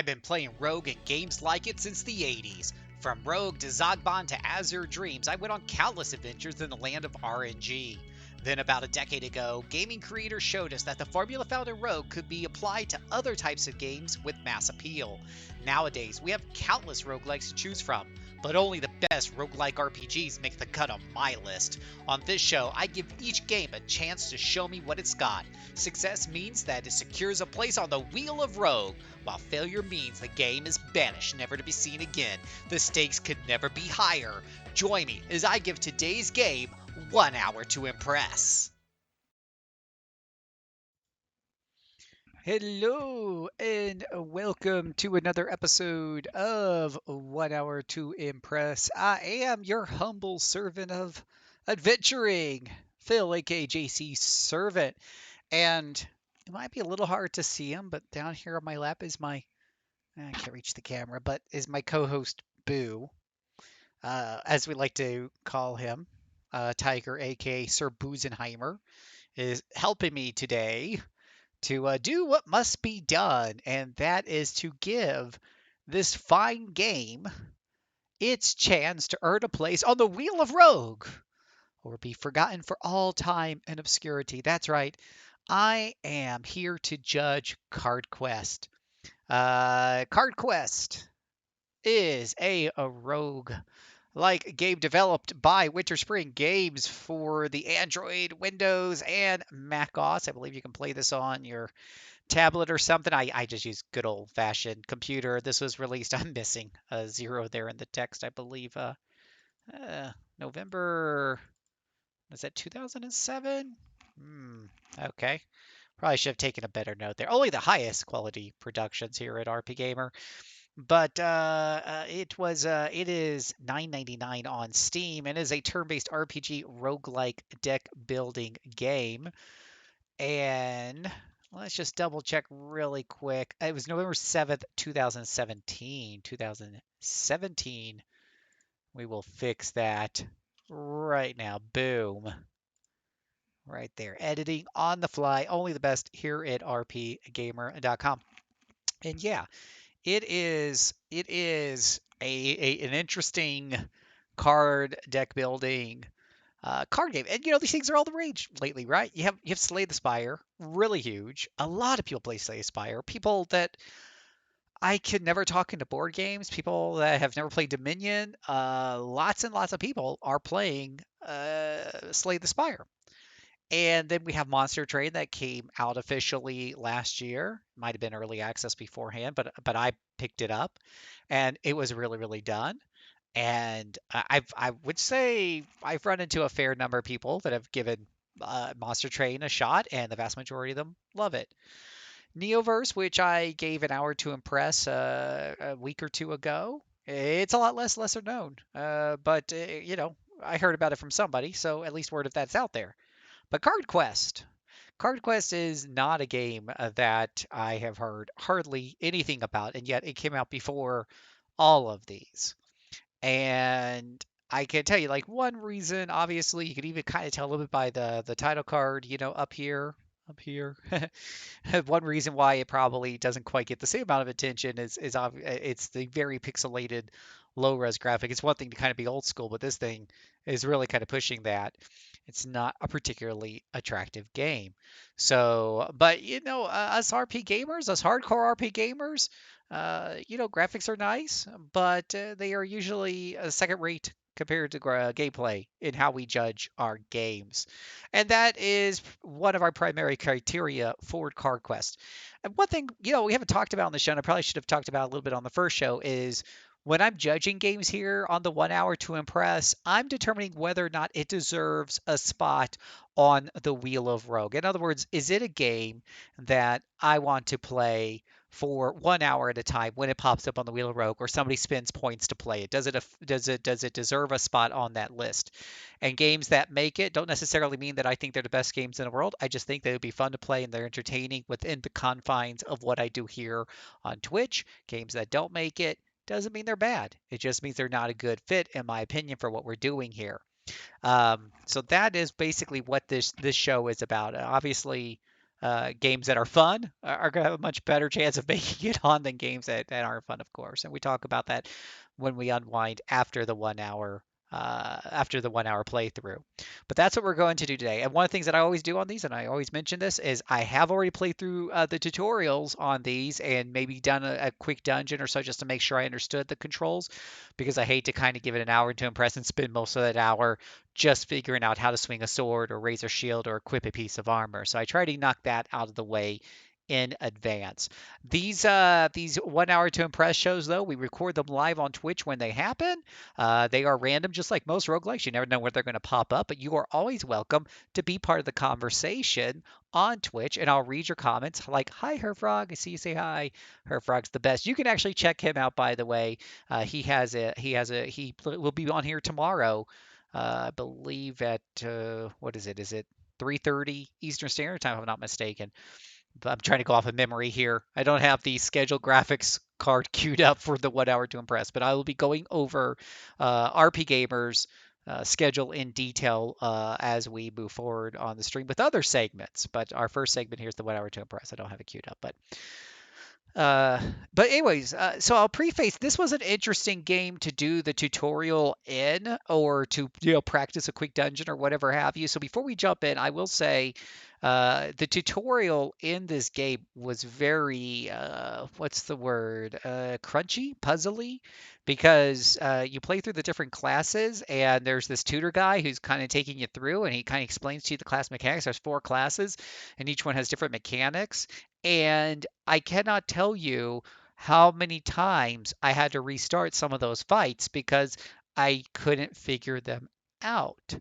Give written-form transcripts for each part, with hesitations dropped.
been playing Rogue and games like it since the 80s. From Rogue to Zogbon to Azure Dreams, I went on countless adventures in the land of RNG. Then, about a decade ago, gaming creators showed us that the formula found in Rogue could be applied to other types of games with mass appeal. Nowadays, we have countless roguelikes to choose from, but only the best roguelike RPGs make the cut on my list. On this show, I give each game a chance to show me what it's got. Success means that it secures a place on the Wheel of Rogue, while failure means the game is banished, never to be seen again. The stakes could never be higher. Join me as I give today's game 1 hour to impress. Hello and welcome to another episode of 1 Hour to Impress. I am your humble servant of adventuring, Phil, aka JC Servant. And it might be a little hard to see him, but down here on my lap is I can't reach the camera, but is my co-host Boo, as we like to call him. Tiger, aka Sir Boozenheimer, is helping me today to do what must be done, and that is to give this fine game its chance to earn a place on the Wheel of Rogue, or be forgotten for all time in obscurity. That's right, I am here to judge Card Quest. Card Quest is a rogue like game developed by Winter Spring Games for the Android, Windows, and Mac OS. I believe you can play this on your tablet or something. I just use good old-fashioned computer. This was released, I'm missing a zero there in the text, I believe. November, was that 2007? Okay. Probably should have taken a better note there. Only the highest quality productions here at RP Gamer. But it is $9.99 on Steam and is a turn-based RPG roguelike deck building game. And let's just double check really quick. It was November 7th, 2017. 2017. We will fix that right now. Boom. Right there. Editing on the fly. Only the best here at rpgamer.com. And yeah, it is an interesting card deck building card game. And these things are all the rage lately, right? You have Slay the Spire, really huge. A lot of people play Slay the Spire. People that I could never talk into board games, people that have never played Dominion, lots and lots of people are playing Slay the Spire. And then we have Monster Train that came out officially last year. Might have been early access beforehand, but I picked it up, and it was really, really done. And I would say I've run into a fair number of people that have given Monster Train a shot, and the vast majority of them love it. Neoverse, which I gave an hour to impress a week or two ago, it's a lot lesser known. But I heard about it from somebody, so at least word of that's out there. But Card Quest. Card Quest is not a game that I have heard hardly anything about, and yet it came out before all of these. And I can tell you, like, one reason, obviously, you could even kind of tell a little bit by the title card, up here. One reason why it probably doesn't quite get the same amount of attention is it's the very pixelated low res graphic. It's one thing to kind of be old school, but this thing is really kind of pushing that. It's not a particularly attractive game. So, but us RP gamers, us hardcore RP gamers, graphics are nice, but they are usually a second rate compared to gameplay in how we judge our games. And that is one of our primary criteria for Card Quest. And one thing, we haven't talked about on the show, and I probably should have talked about a little bit on the first show, is when I'm judging games here on the 1 hour to impress, I'm determining whether or not it deserves a spot on the Wheel of Rogue. In other words, is it a game that I want to play for 1 hour at a time when it pops up on the Wheel of Rogue, or somebody spends points to play it? Does it deserve a spot on that list? And games that make it don't necessarily mean that I think they're the best games in the world. I just think they would be fun to play and they're entertaining within the confines of what I do here on Twitch. Games that don't make it doesn't mean they're bad. It just means they're not a good fit, in my opinion, for what we're doing here. So that is basically what this show is about. Obviously, games that are fun are going to have a much better chance of making it on than games that aren't fun, of course. And we talk about that when we unwind after the 1 hour playthrough. But that's what we're going to do today. And one of the things that I always do on these, and I always mention this, is I have already played through the tutorials on these and maybe done a quick dungeon or so just to make sure I understood the controls, because I hate to kind of give it an hour to impress and spend most of that hour just figuring out how to swing a sword or raise a shield or equip a piece of armor. So I try to knock that out of the way in advance. These 1 hour to impress shows, though, we record them live on Twitch when they happen. They are random, just like most roguelikes. You never know where they're going to pop up, but you are always welcome to be part of the conversation on Twitch, and I'll read your comments like, "Hi, Herfrog. I see you say hi." Herfrog's the best. You can actually check him out, by the way. He will be on here tomorrow. I believe at what is it? Is it 3:30 Eastern Standard Time, if I'm not mistaken? But I'm trying to go off of memory here. I don't have the scheduled graphics card queued up for the 1 hour to impress, but I will be going over RP Gamer's schedule in detail as we move forward on the stream with other segments. But our first segment here is the 1 hour to impress. I don't have it queued up, uh, but anyways, so I'll preface, this was an interesting game to do the tutorial in, or to, practice a quick dungeon or whatever have you. So before we jump in, I will say the tutorial in this game was very, what's the word, crunchy, puzzly, because you play through the different classes, and there's this tutor guy who's kind of taking you through, and he kind of explains to you the class mechanics. There's 4 classes, and each one has different mechanics. And I cannot tell you how many times I had to restart some of those fights because I couldn't figure them out.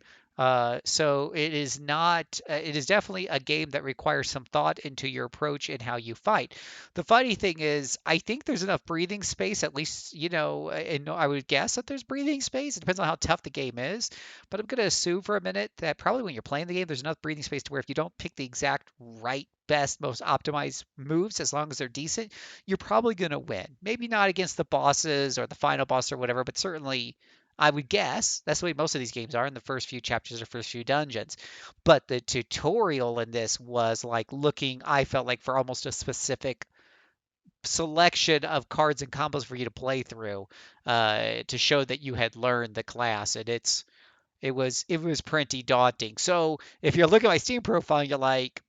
So it is not, it is definitely a game that requires some thought into your approach and how you fight. The funny thing is, I think there's enough breathing space, at least, and I would guess that there's breathing space. It depends on how tough the game is. But I'm going to assume for a minute that probably when you're playing the game, there's enough breathing space to where if you don't pick the exact right, best, most optimized moves, as long as they're decent, you're probably going to win. Maybe not against the bosses or the final boss or whatever, but certainly I would guess that's the way most of these games are in the first few chapters or first few dungeons. But the tutorial in this was like looking, I felt like, for almost a specific selection of cards and combos for you to play through to show that you had learned the class. And it was pretty daunting. So if you look at my Steam profile, you're like,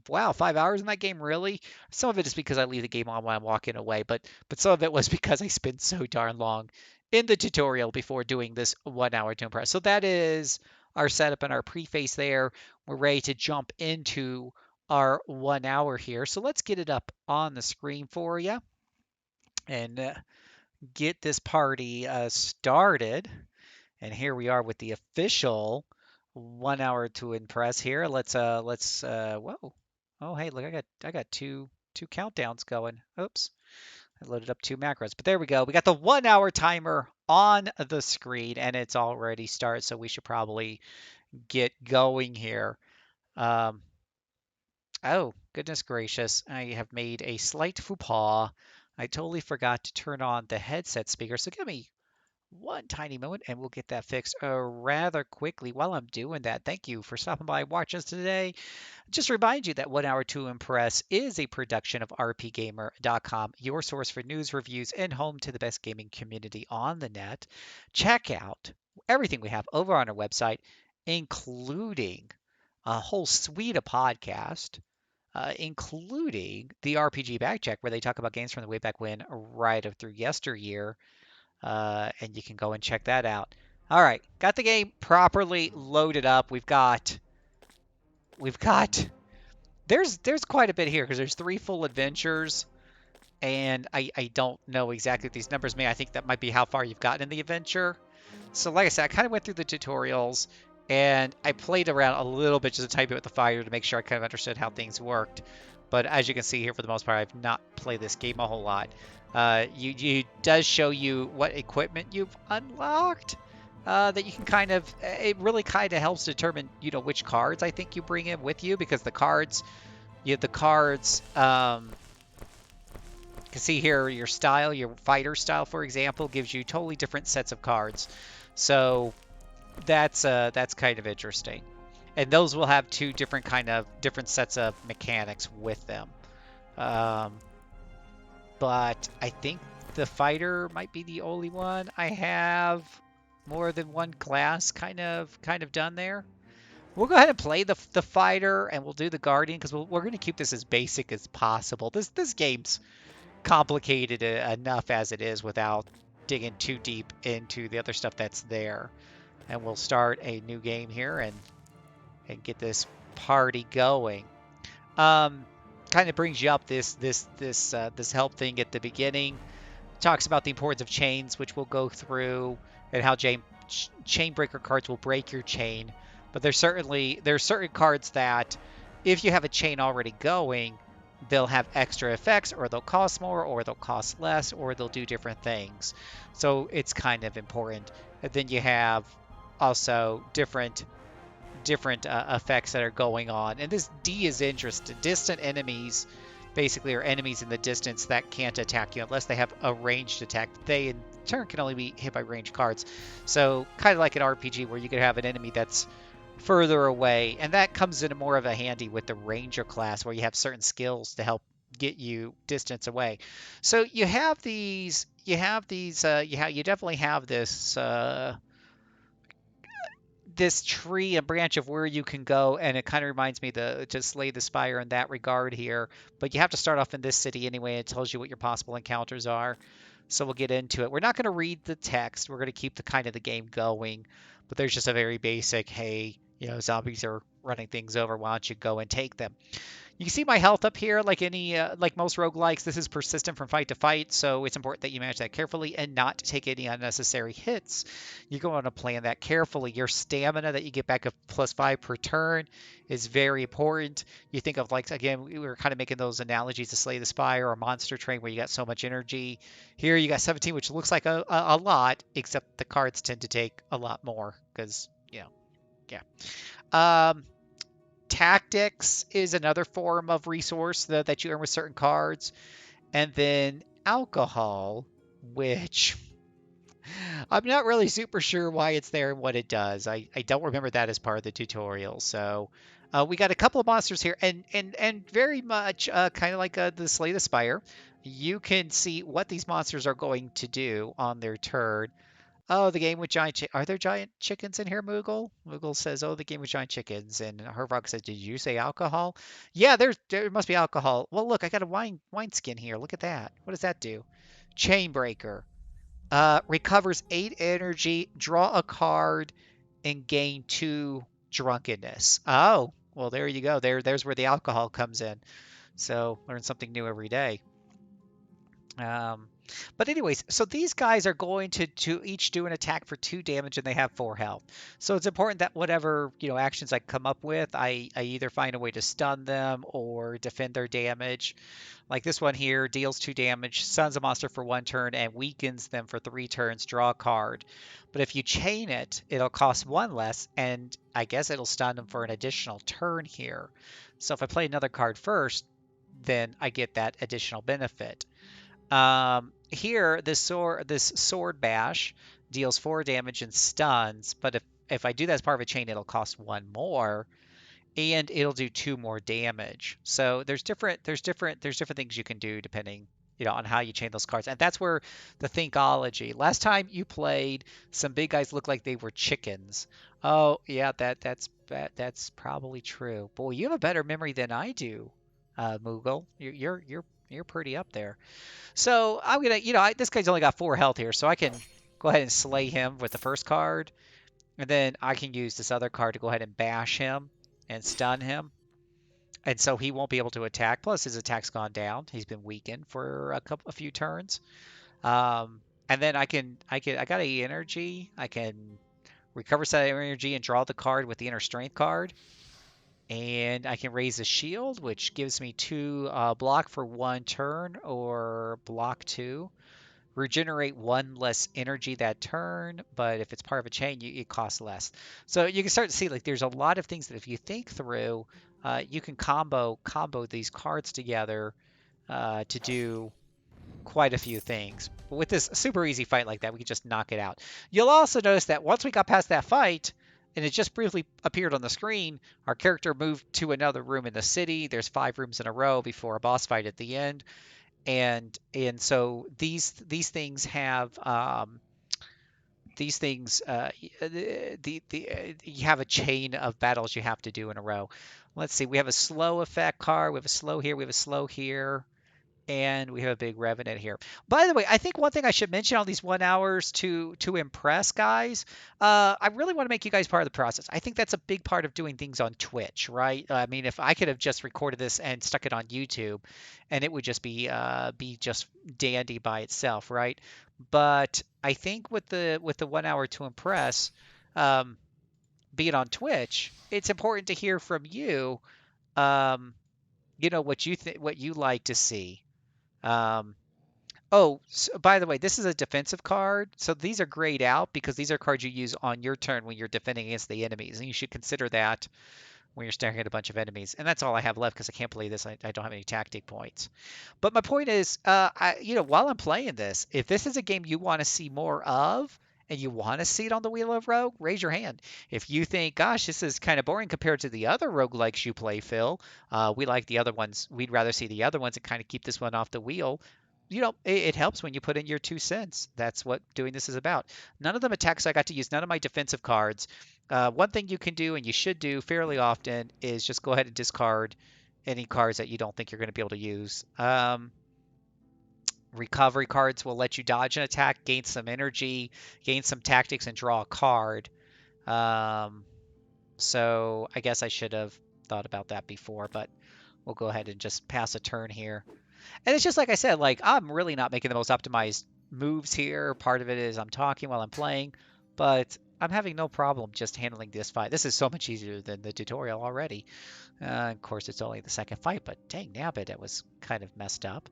wow, 5 hours in that game, really? Some of it is because I leave the game on when I'm walking away, but some of it was because I spent so darn long in the tutorial before doing this 1 hour to impress. So that is our setup and our preface there. We're ready to jump into our 1 hour here. So let's get it up on the screen for you and get this party started. And here we are with the official 1 hour to impress here. Let's whoa. Oh, hey, look, I got two countdowns going. Oops. I loaded up 2 macros. But there we go. We got the 1 hour timer on the screen and it's already started, so we should probably get going here. Oh, goodness gracious. I have made a slight faux pas. I totally forgot to turn on the headset speaker. So give me one tiny moment and we'll get that fixed rather quickly. While I'm doing that, thank you for stopping by and watching us today. Just remind you that 1 hour to impress is a production of rpgamer.com, your source for news, reviews, and home to the best gaming community on the net. Check out everything we have over on our website, including a whole suite of podcasts, including the RPG Backcheck, where they talk about games from the way back when, right up through yesteryear. And you can go and check that out. All right, got the game properly loaded up. We've got there's quite a bit here because there's 3 full adventures, and I don't know exactly what these numbers mean. I think that might be how far you've gotten in the adventure. So like I said, I kind of went through the tutorials and I played around a little bit, just a tiny bit with the fighter to make sure I kind of understood how things worked. But as you can see here, for the most part, I've not played this game a whole lot. You does show you what equipment you've unlocked. That you can kind of, it really kind of helps determine, which cards I think you bring in with you, because the cards, you can see here your style, your fighter style, for example, gives you totally different sets of cards. So that's kind of interesting. and those will have two different sets of mechanics with them. Um, but I think the fighter might be the only one I have more than one class kind of done there. We'll go ahead and play the fighter, and we'll do the guardian because we're going to keep this as basic as possible. This game's complicated enough as it is without digging too deep into the other stuff that's there. And we'll start a new game here and get this party going. Um, Kind of brings you up this help thing at the beginning. Talks about the importance of chains, which we'll go through, and how chain breaker cards will break your chain. But there's certain cards that, if you have a chain already going, they'll have extra effects, or they'll cost more, or they'll cost less, or they'll do different things. So it's kind of important. And then you have also different effects that are going on. And this D is interesting. Distant enemies basically are enemies in the distance that can't attack you unless they have a ranged attack. They in turn can only be hit by ranged cards. So kind of like an RPG where you could have an enemy that's further away, and that comes into more of a handy with the ranger class where you have certain skills to help get you distance away. So you definitely have this tree and branch of where you can go, and it kind of reminds me to slay the spire in that regard here. But you have to start off in this city anyway. It tells you what your possible encounters are. So we'll get into it. We're not going to read the text. We're going to keep the game going. But there's just a very basic, hey, zombies are running things over. Why don't you go and take them? You can see my health up here, like most roguelikes. This is persistent from fight to fight, so it's important that you manage that carefully and not take any unnecessary hits. You're going to plan that carefully. Your stamina that you get back of +5 per turn is very important. You think of, like, again, we were kind of making those analogies to Slay the Spire or Monster Train where you got so much energy. Here you got 17, which looks like a lot, except the cards tend to take a lot more because, yeah. Um, Tactics is another form of resource that you earn with certain cards. And then alcohol, which I'm not really super sure why it's there and what it does. I don't remember that as part of the tutorial. So we got a couple of monsters here, and very much kind of like the Slay the Spire. You can see what these monsters are going to do on their turn. Oh, the game with are there giant chickens in here, Moogle? Moogle says, oh, the game with giant chickens. And Hervog says, did you say alcohol? Yeah, there must be alcohol. Well, look, I got a wine skin here. Look at that. What does that do? Chainbreaker. Recovers 8 energy, draw a card, and gain 2 drunkenness. Oh, well, there you go. There's where the alcohol comes in. So learn something new every day. Um, but anyways, so these guys are going to each do an attack for 2 damage, and they have 4 health. So it's important that whatever actions I come up with, I either find a way to stun them or defend their damage. Like this one here deals 2 damage, stuns a monster for 1 turn, and weakens them for 3 turns. Draw a card. But if you chain it, it'll cost 1 less, and I guess it'll stun them for an additional turn here. So if I play another card first, then I get that additional benefit. Here, this sword bash deals 4 damage and stuns, but if I do that as part of a chain, it'll cost 1 more, and it'll do 2 more damage. So there's different things you can do depending on how you chain those cards, and that's where the thinkology. Last time you played, some big guys looked like they were chickens. Oh yeah, that's probably true. Boy, you have a better memory than I do, Moogle. You're pretty up there. So I'm gonna, this guy's only got 4 health here, so I can go ahead and slay him with the first card, and then I can use this other card to go ahead and bash him and stun him, and so he won't be able to attack. Plus his attack's gone down; he's been weakened for a few turns. And then I got a energy. I can recover set energy and draw the card with the inner strength card. And I can raise a shield, which gives me 2 block for 1 turn, or block 2. Regenerate 1 less energy that turn, but if it's part of a chain, it costs less. So you can start to see, like, there's a lot of things that if you think through, you can combo these cards together to do quite a few things. But with this super easy fight like that, we can just knock it out. You'll also notice that once we got past that fight, and it just briefly appeared on the screen. Our character moved to another room in the city. There's 5 rooms in a row before a boss fight at the end, and so these things have these things you have a chain of battles you have to do in a row. Let's see, we have a slow effect card, we have a slow here, we have a slow here, and we have a big revenant here. By the way, I think one thing I should mention on these 1 hours to impress guys, I really want to make you guys part of the process. I think that's a big part of doing things on Twitch, right? I mean, if I could have just recorded this and stuck it on YouTube, and it would just be just dandy by itself, right? But I think with the 1 hour to impress, um, being on Twitch, it's important to hear from you. Um, what you think, what you like to see. Um, Oh, by the way, this is a defensive card. So these are grayed out because these are cards you use on your turn when you're defending against the enemies. And you should consider that when you're staring at a bunch of enemies. And that's all I have left because I can't play this. I don't have any tactic points. But my point is, while I'm playing this, if this is a game you want to see more of and you want to see it on the Wheel of Rogue, raise your hand. If you think, gosh, this is kind of boring compared to the other roguelikes you play, Phil, we like the other ones. We'd rather see the other ones and kind of keep this one off the wheel. It helps when you put in your 2 cents. That's what doing this is about. None of them attacks. I got to use none of my defensive cards. One thing you can do, and you should do fairly often, is just go ahead and discard any cards that you don't think you're going to be able to use. Recovery cards will let you dodge an attack, gain some energy, gain some tactics, and draw a card. So I guess I should have thought about that before, but we'll go ahead and just pass a turn here. And it's just like I said, like I'm really not making the most optimized moves here. Part of it is I'm talking while I'm playing, but I'm having no problem just handling this fight. This is so much easier than the tutorial already. Of course, it's only the second fight, but dang nabbit, it was kind of messed up.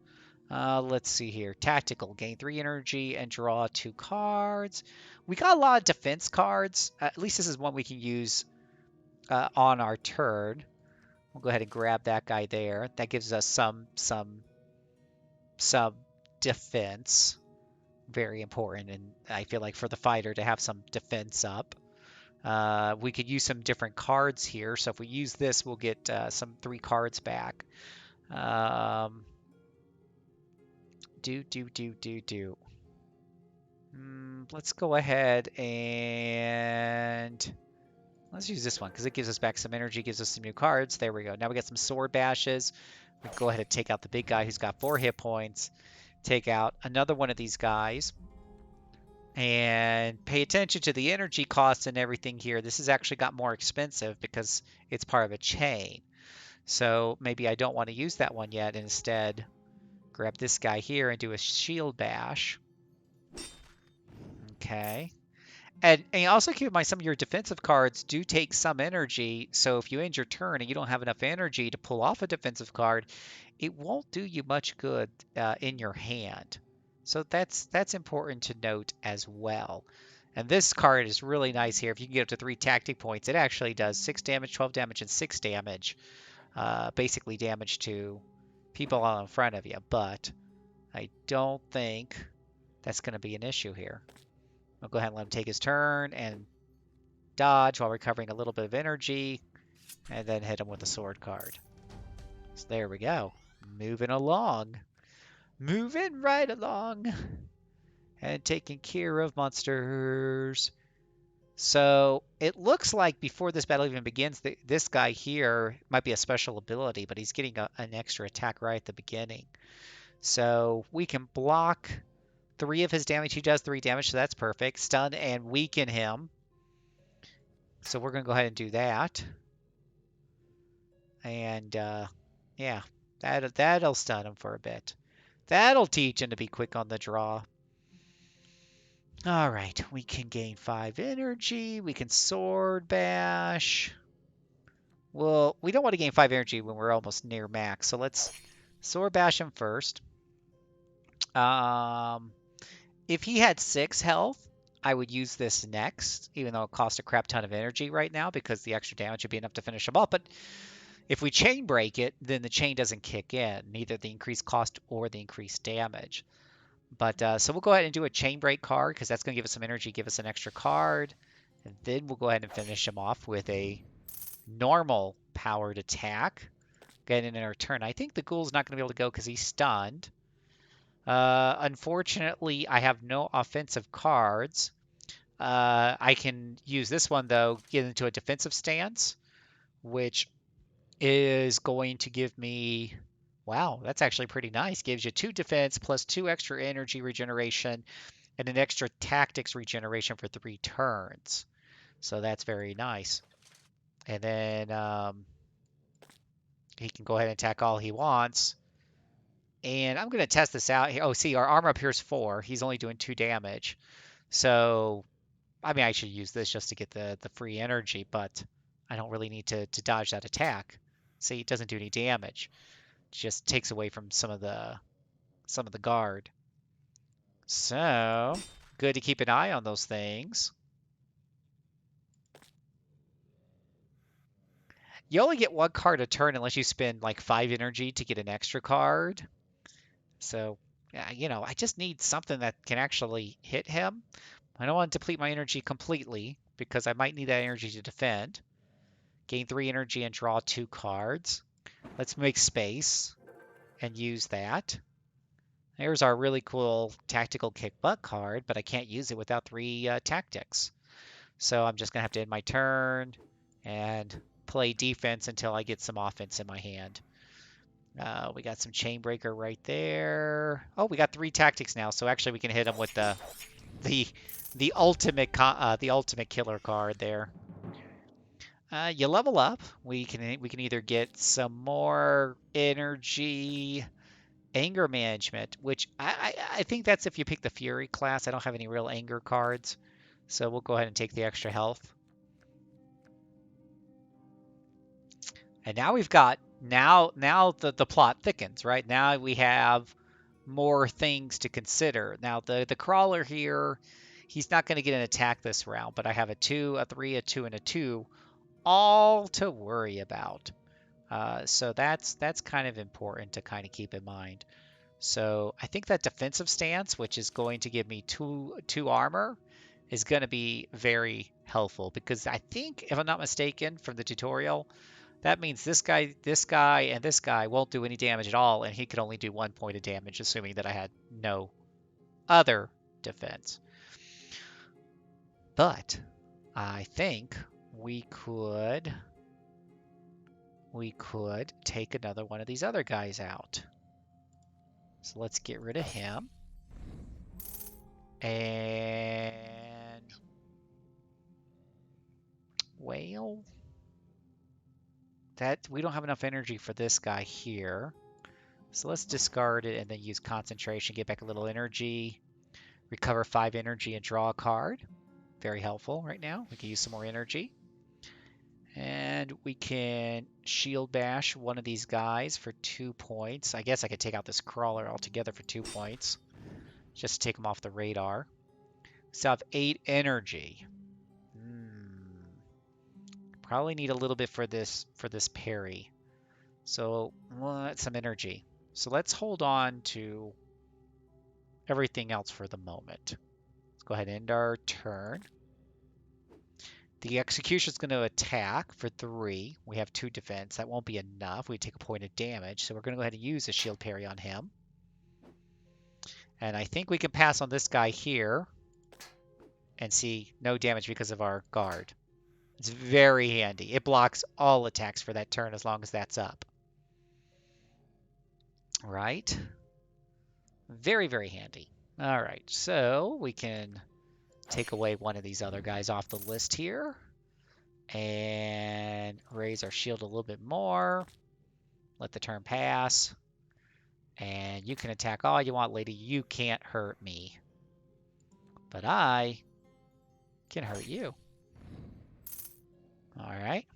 Let's see here. Tactical. Gain 3 energy and draw 2 cards. We got a lot of defense cards. At least this is one we can use on our turn. We'll go ahead and grab that guy there. That gives us some defense. Very important, and I feel like for the fighter to have some defense up. We could use some different cards here. So if we use this, we'll get some 3 cards back. Let's go ahead and let's use this one because it gives us back some energy, gives us some new cards. There we go. Now we got some sword bashes. We can go ahead and take out the big guy who's got 4 hit points. Take out another one of these guys. And pay attention to the energy costs and everything here. This has actually got more expensive because it's part of a chain. So maybe I don't want to use that one yet. Instead, grab this guy here and do a shield bash. Okay. And also keep in mind some of your defensive cards do take some energy. So if you end your turn and you don't have enough energy to pull off a defensive card, it won't do you much good in your hand. So that's important to note as well. And this card is really nice here. If you can get up to 3 tactic points, it actually does 6 damage, 12 damage, and 6 damage. Basically damage to people all in front of you. But I don't think that's going to be an issue here. I'll go ahead and let him take his turn and dodge while recovering a little bit of energy, and then hit him with a sword card. So there we go. Moving along. Moving right along. And taking care of monsters. So it looks like before this battle even begins, this guy here might be a special ability, but he's getting an extra attack right at the beginning. So we can block 3 of his damage. He does 3 damage, so that's perfect. Stun and weaken him. So we're going to go ahead and do that. And, yeah, that'll stun him for a bit. That'll teach him to be quick on the draw. All right, we can gain 5 energy. We can sword bash. Well, we don't want to gain 5 energy when we're almost near max, so let's sword bash him first. If he had 6 health, I would use this next, even though it costs a crap ton of energy right now because the extra damage would be enough to finish him off. But if we chain break it, then the chain doesn't kick in, neither the increased cost or the increased damage. But so we'll go ahead and do a chain break card because that's going to give us some energy, give us an extra card. And then we'll go ahead and finish him off with a normal powered attack. Get in our turn. I think the ghoul's not going to be able to go because he's stunned. Unfortunately, I have no offensive cards. I can use this one, though, get into a defensive stance, which is going to give me... Wow, that's actually pretty nice. Gives you 2 defense plus 2 extra energy regeneration and an extra tactics regeneration for 3 turns. So that's very nice. And then he can go ahead and attack all he wants. And I'm going to test this out here. Oh, see, our armor up here is 4. He's only doing 2 damage. So, I mean, I should use this just to get the free energy, but I don't really need to dodge that attack. See, it doesn't do any damage. It just takes away from some of the guard. So, good to keep an eye on those things. You only get 1 card a turn unless you spend like 5 energy to get an extra card. So, yeah, you know, I just need something that can actually hit him. I don't want to deplete my energy completely because I might need that energy to defend. Gain 3 energy and draw 2 cards. Let's make space and use that. There's our really cool tactical kick butt card, but I can't use it without 3 tactics. So I'm just going to have to end my turn and play defense until I get some offense in my hand. We got some Chainbreaker right there. Oh, we got 3 tactics now, so actually we can hit him with the ultimate killer card there. You level up. We can either get some more energy, anger management, which I think that's if you pick the Fury class. I don't have any real anger cards, so we'll go ahead and take the extra health. And now we've got now the plot thickens, right? Now we have more things to consider. Now the crawler here, he's not going to get an attack this round, but I have a 2, a 3, a 2, and a 2, all to worry about. So that's kind of important to kind of keep in mind. So I think that defensive stance, which is going to give me two armor, is going to be very helpful because I think, if I'm not mistaken, from the tutorial, that means this guy, and this guy won't do any damage at all, and he could only do 1 point of damage, assuming that I had no other defense. But I think we could take another one of these other guys out. So let's get rid of him. And well, that we don't have enough energy for this guy here. So let's discard it and then use concentration, get back a little energy, recover 5 energy and draw a card. Very helpful right now. We can use some more energy. And we can shield bash one of these guys for 2 points. I guess I could take out this crawler altogether for 2 points, just to take him off the radar. So I have 8 energy. Probably need a little bit for this parry. So some energy. So let's hold on to everything else for the moment. Let's go ahead and end our turn. The execution is going to attack for 3. We have 2 defense. That won't be enough. We take a point of damage. So we're going to go ahead and use a shield parry on him. And I think we can pass on this guy here and see no damage because of our guard. It's very handy. It blocks all attacks for that turn as long as that's up. Right? Very, very handy. All right, so we can take away one of these other guys off the list here and raise our shield a little bit more. Let the turn pass. And you can attack all you want, lady. You can't hurt me. But I can hurt you. All right.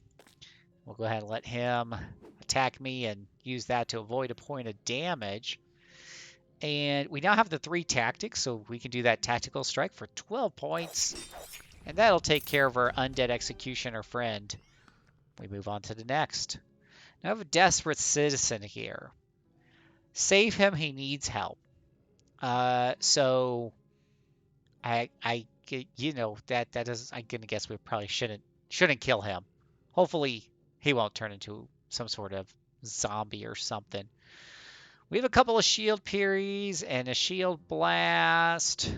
We'll go ahead and let him attack me and use that to avoid a point of damage. And we now have the 3 tactics, so we can do that tactical strike for 12 points. And that'll take care of our undead executioner friend. We move on to the next. Now I have a desperate citizen here. Save him, he needs help. So I you know, that is, I'm gonna guess we probably shouldn't kill him. Hopefully he won't turn into some sort of zombie or something. We have a couple of shield parries and a shield blast.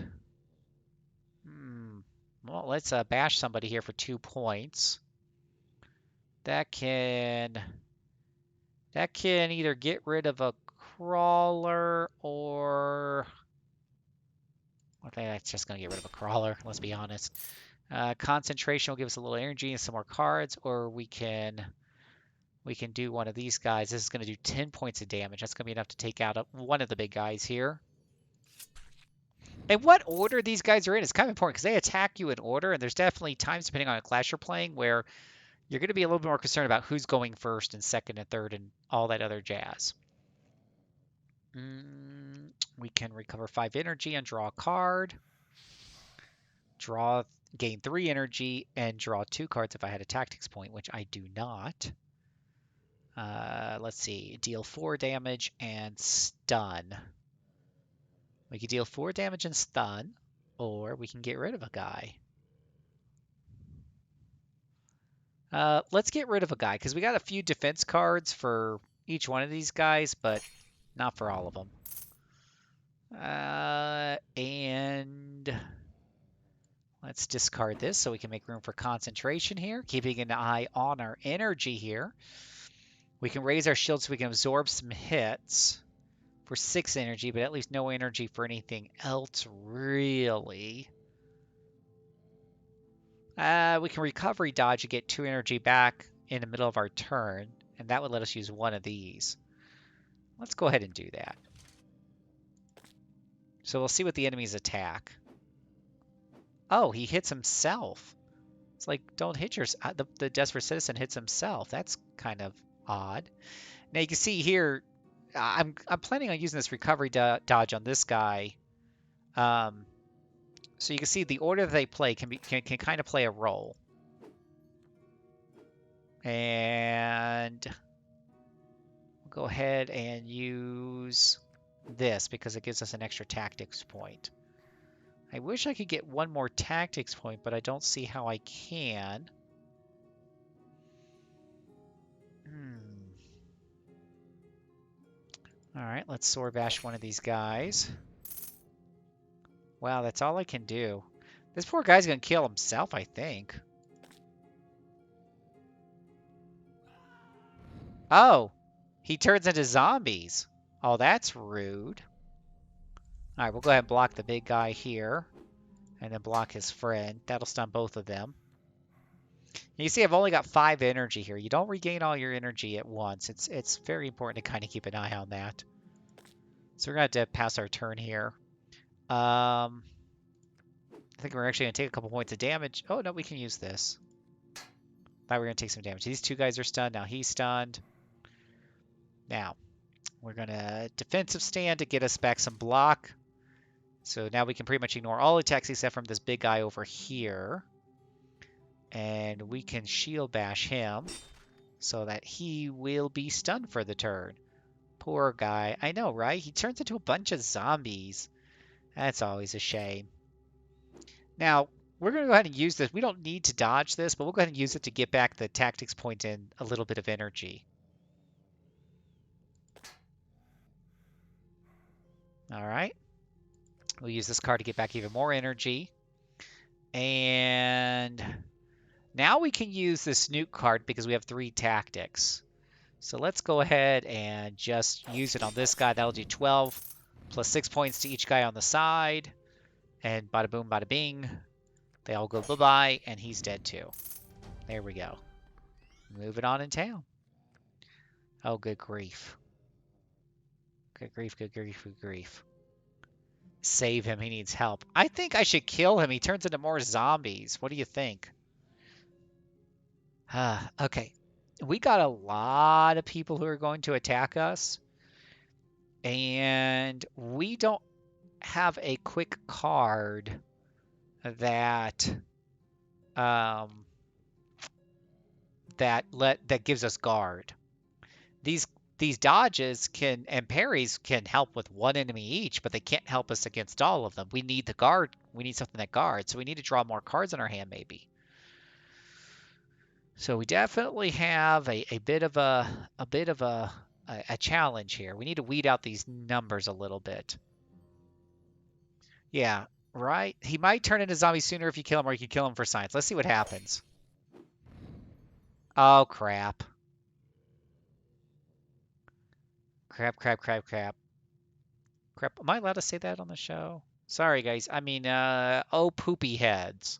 Well, let's bash somebody here for 2 points. That can either get rid of a crawler or okay, that's just gonna get rid of a crawler. Let's be honest. Concentration will give us a little energy and some more cards, or we can do one of these guys. This is going to do 10 points of damage. That's going to be enough to take out one of the big guys here. And what order these guys are in is kind of important because they attack you in order, and there's definitely times, depending on a class you're playing, where you're going to be a little bit more concerned about who's going first and second and third and all that other jazz. We can recover 5 energy and draw a card. Gain 3 energy and draw 2 cards if I had a tactics point, which I do not. Let's see, deal 4 damage and stun. We can deal 4 damage and stun, or we can get rid of a guy. Let's get rid of a guy, because we got a few defense cards for each one of these guys, but not for all of them. And let's discard this so we can make room for concentration here, keeping an eye on our energy here. We can raise our shield so we can absorb some hits for 6 energy, but at least no energy for anything else, really. We can recovery dodge and get 2 energy back in the middle of our turn, and that would let us use one of these. Let's go ahead and do that. So we'll see what the enemies attack. Oh, he hits himself. It's like, don't hit your... The Desperate Citizen hits himself. That's kind of odd. Now you can see here, I'm planning on using this recovery dodge on this guy. So you can see the order that they play can kind of play a role. And we'll go ahead and use this because it gives us an extra tactics point. I wish I could get one more tactics point, but I don't see how I can. All right, let's sword bash one of these guys. Wow, that's all I can do. This poor guy's gonna kill himself, I think. Oh, he turns into zombies. Oh, that's rude. All right, we'll go ahead and block the big guy here. And then block his friend. That'll stun both of them. You see I've only got 5 energy here. You don't regain all your energy at once. It's very important to kind of keep an eye on that. So we're going to have to pass our turn here. I think we're actually going to take a couple points of damage. Oh, no, we can use this. Thought we were going to take some damage. These 2 guys are stunned. Now he's stunned. Now, we're going to defensive stand to get us back some block. So now we can pretty much ignore all attacks except from this big guy over here. And we can shield bash him so that he will be stunned for the turn. Poor guy. I know, right? He turns into a bunch of zombies. That's always a shame. Now, we're going to go ahead and use this. We don't need to dodge this, but we'll go ahead and use it to get back the tactics point and a little bit of energy. All right. We'll use this card to get back even more energy. And now we can use this nuke card because we have 3 tactics. So let's go ahead and just use it on this guy. That'll do 12 plus 6 points to each guy on the side. And bada boom, bada bing. They all go bye-bye, and he's dead too. There we go. Moving on in town. Oh, good grief. Good grief, good grief, good grief. Save him. He needs help. I think I should kill him. He turns into more zombies. What do you think? Okay. We got a lot of people who are going to attack us. And we don't have a quick card that that gives us guard. These these dodges can and parries can help with one enemy each, but they can't help us against all of them. We need the guard. We need something that guards. So we need to draw more cards in our hand, maybe. So we definitely have a bit of a challenge here. We need to weed out these numbers a little bit. Yeah, right. He might turn into zombie sooner if you kill him, or you can kill him for science. Let's see what happens. Oh crap! Crap! Crap! Crap! Crap! Crap! Am I allowed to say that on the show? Sorry, guys. I mean, oh poopy heads.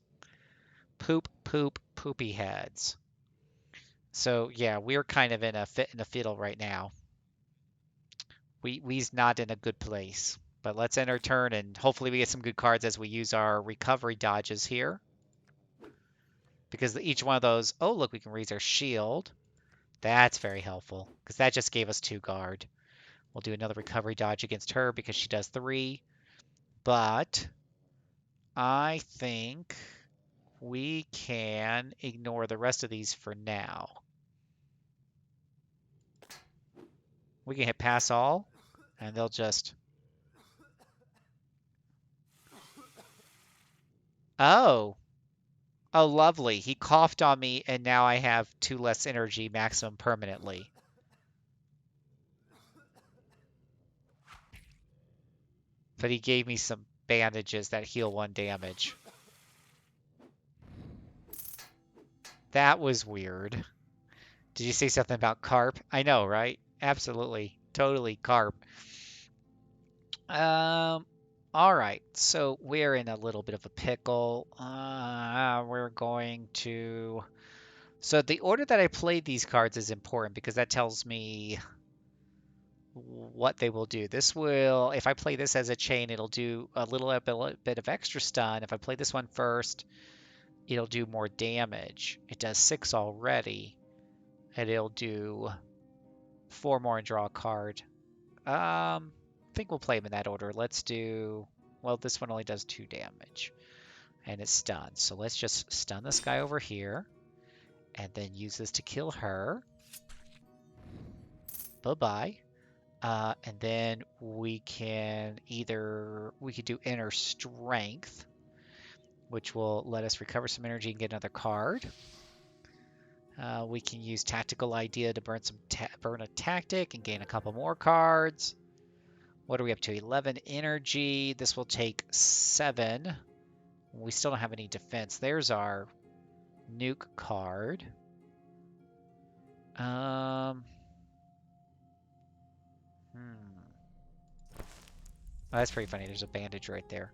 Poop, poop, poopy heads. So yeah, we're kind of in a fit in a fiddle right now. We's not in a good place. But let's end our turn and hopefully we get some good cards as we use our recovery dodges here. Because each one of those, oh look, we can raise our shield. That's very helpful because that just gave us 2 guard. We'll do another recovery dodge against her because she does 3. But I think we can ignore the rest of these for now. We can hit pass all and they'll just... Oh. Oh, lovely. He coughed on me and now I have 2 less energy maximum permanently. But he gave me some bandages that heal 1 damage. That was weird. Did you say something about carp? I know, right? Absolutely. Totally carp. All right. So we're in a little bit of a pickle. We're going to... So the order that I played these cards is important because that tells me what they will do. This will, if I play this as a chain, it'll do a little bit of extra stun. If I play this one first, it'll do more damage. It does 6 already, and it'll do 4 more and draw a card. I think we'll play them in that order. Let's do, well, this one only does 2 damage, and it's stunned. So let's just stun this guy over here, and then use this to kill her. Bye-bye. And then we can do inner strength, which will let us recover some energy and get another card. We can use tactical idea to burn a tactic and gain a couple more cards. What are we up to? 11 energy. This will take 7. We still don't have any defense. There's our nuke card. Oh, that's pretty funny. There's a bandage right there.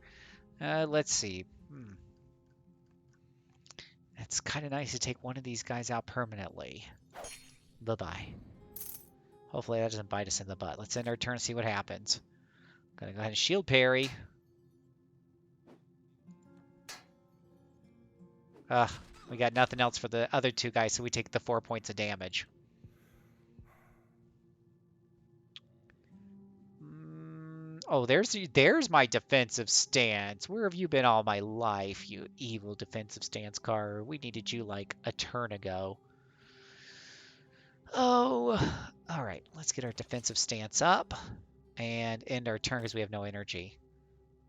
Let's see. It's kind of nice to take one of these guys out permanently. Bye-bye. Hopefully that doesn't bite us in the butt. Let's end our turn and see what happens. Gonna go ahead and shield parry. We got nothing else for the other 2 guys, so we take the 4 points of damage. Oh, there's my defensive stance. Where have you been all my life, you evil defensive stance card? We needed you like a turn ago. Oh, all right. Let's get our defensive stance up and end our turn because we have no energy.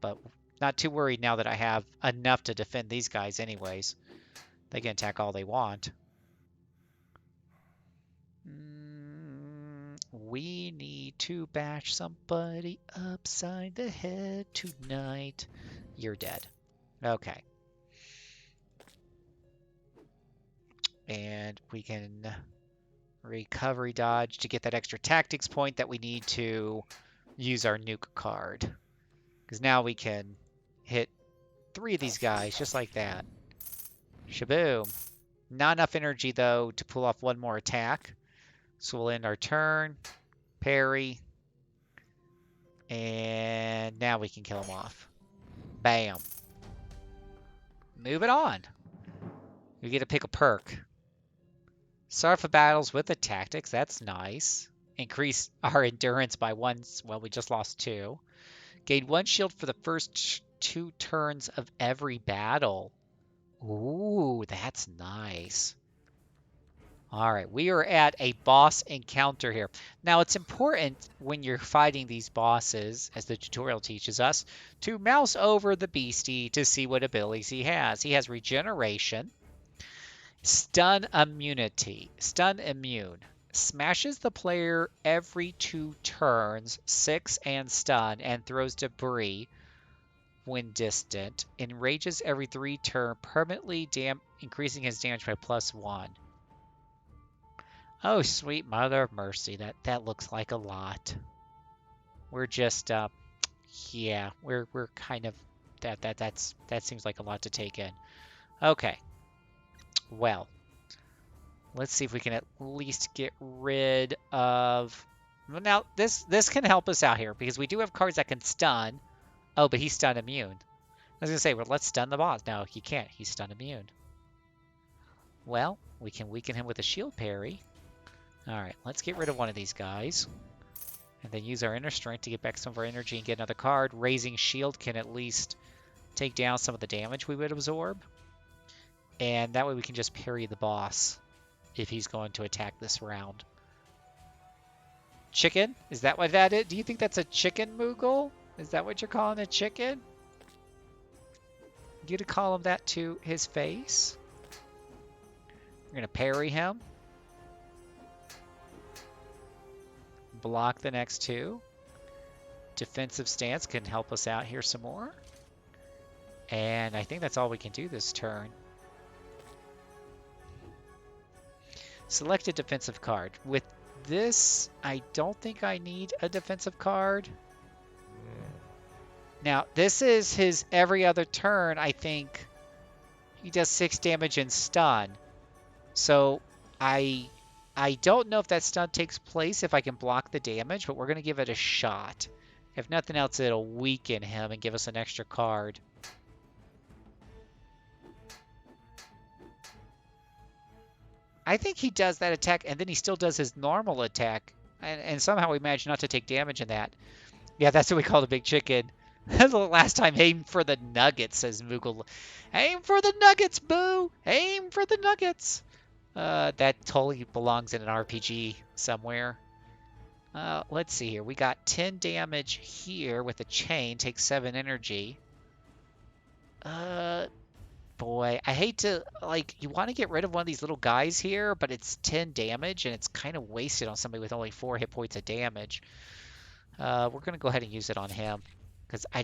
But not too worried now that I have enough to defend these guys anyways. They can attack all they want. We need to bash somebody upside the head tonight. You're dead. Okay. And we can recovery dodge to get that extra tactics point that we need to use our nuke card. Because now we can hit 3 of these guys just like that. Shaboom. Not enough energy, though, to pull off 1 more attack. So we'll end our turn. Parry. And now we can kill him off. Bam. Moving on. We get to pick a perk. Start for battles with the tactics. That's nice. Increase our endurance by 1. Well, we just lost 2. Gain 1 shield for the first 2 turns of every battle. Ooh, that's nice. All right, we are at a boss encounter here. Now, it's important when you're fighting these bosses, as the tutorial teaches us, to mouse over the beastie to see what abilities he has. He has regeneration, stun immunity, stun immune. Smashes the player every 2 turns, 6 and stun, and throws debris when distant. Enrages every 3 turn, permanently increasing his damage by +1. Oh, sweet mother of mercy. That looks like a lot. We're just yeah, we're kind of that seems like a lot to take in. Okay. Well, let's see if we can at least get rid of. Well, now this can help us out here because we do have cards that can stun. Oh, but he's stun immune. I was gonna say, well, let's stun the boss. No, he can't. He's stun immune. Well, we can weaken him with a shield parry. All right, let's get rid of one of these guys. And then use our inner strength to get back some of our energy and get another card. Raising shield can at least take down some of the damage we would absorb. And that way we can just parry the boss if he's going to attack this round. Chicken? Is that what that is? Do you think that's a chicken, Moogle? Is that what you're calling a chicken? You to call him that to his face? We're going to parry him. Block the next 2. Defensive stance can help us out here some more. And I think that's all we can do this turn. Select a defensive card. With this, I don't think I need a defensive card. Now, this is his every other turn, I think. He does 6 damage and stun. So I don't know if that stun takes place if I can block the damage, but we're going to give it a shot. If nothing else, it'll weaken him and give us an extra card. I think he does that attack, and then he still does his normal attack. And somehow we managed not to take damage in that. Yeah, that's what we call the big chicken. The last time, aim for the nuggets, says Moogle. Aim for the nuggets, boo! Aim for the nuggets! That totally belongs in an RPG somewhere. Let's see here. We got 10 damage here with a chain. Takes 7 energy. Boy, I hate to, like, you want to get rid of one of these little guys here, but it's 10 damage, and it's kind of wasted on somebody with only 4 hit points of damage. We're going to go ahead and use it on him, because I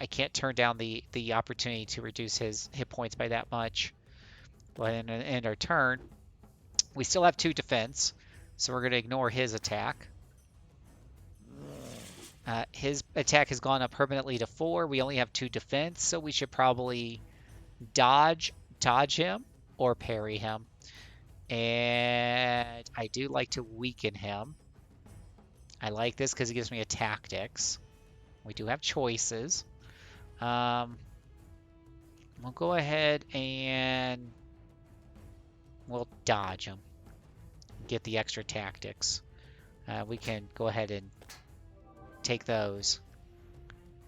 can't turn down the opportunity to reduce his hit points by that much. Go ahead and end our turn. We still have 2 defense, so we're going to ignore his attack. His attack has gone up permanently to 4. We only have 2 defense, so we should probably dodge him or parry him. And I do like to weaken him. I like this because it gives me a tactics. We do have choices. We'll go ahead and we'll dodge him. Get the extra tactics. We can go ahead and take those.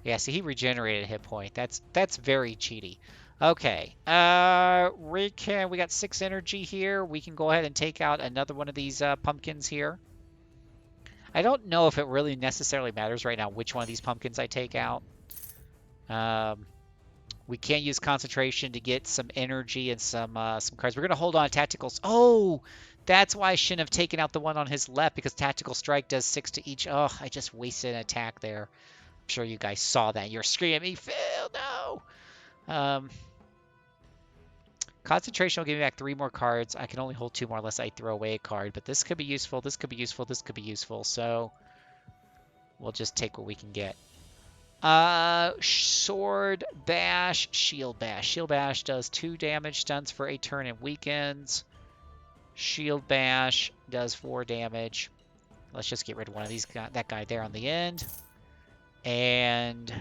Yeah, see, he regenerated a hit point. That's very cheaty. Okay. We got 6 energy here. We can go ahead and take out another one of these pumpkins here. I don't know if it really necessarily matters right now which one of these pumpkins I take out. We can use concentration to get some energy and some cards. We're going to hold on to tacticals. Oh, that's why I shouldn't have taken out the one on his left, because tactical strike does 6 to each. Oh, I just wasted an attack there. I'm sure you guys saw that. You're screaming at me, Phil, no! Concentration will give me back 3 more cards. I can only hold 2 more unless I throw away a card. But this could be useful. This could be useful. This could be useful. So we'll just take what we can get. Sword Bash, Shield Bash. Shield Bash does 2 damage, stuns for a turn, and weakens. Shield Bash does 4 damage. Let's just get rid of one of these. That guy there on the end. And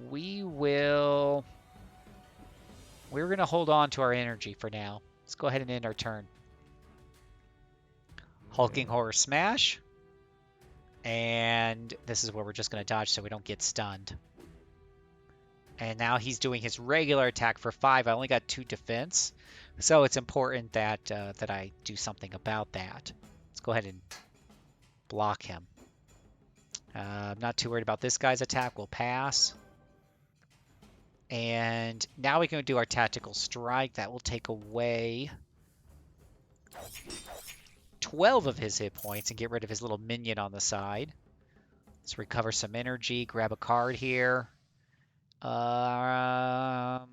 we're going to hold on to our energy for now. Let's go ahead and end our turn. Hulking Horror Smash. And this is where we're just going to dodge so we don't get stunned. And now he's doing his regular attack for 5. I only got 2 defense. So it's important that that I do something about that. Let's go ahead and block him. I'm not too worried about this guy's attack. We'll pass. And now we can do our tactical strike. That will take away 12 of his hit points and get rid of his little minion on the side. Let's recover some energy. Grab a card here. I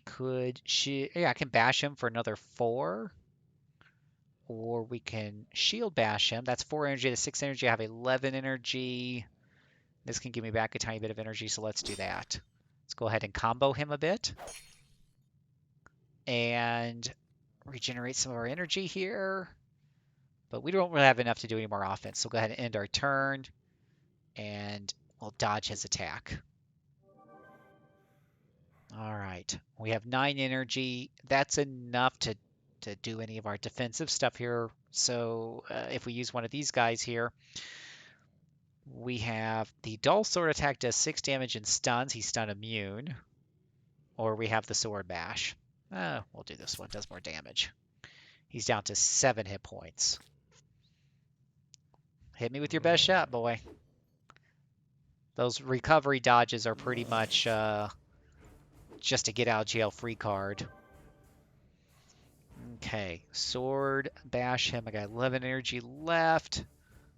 could... Yeah, I can bash him for another 4. Or we can shield bash him. That's 4 energy to 6 energy. I have 11 energy. This can give me back a tiny bit of energy, so let's do that. Let's go ahead and combo him a bit. And regenerate some of our energy here. But we don't really have enough to do any more offense, so go ahead and end our turn. And we'll dodge his attack. All right. We have 9 energy. That's enough to do any of our defensive stuff here. So if we use one of these guys here, we have the dull sword attack does 6 damage and stuns. He's stun immune. Or we have the sword bash. We'll do this one. Does more damage. He's down to 7 hit points. Hit me with your best shot, boy. Those recovery dodges are pretty much just a get out of jail free card. Okay, sword bash him. I got 11 energy left.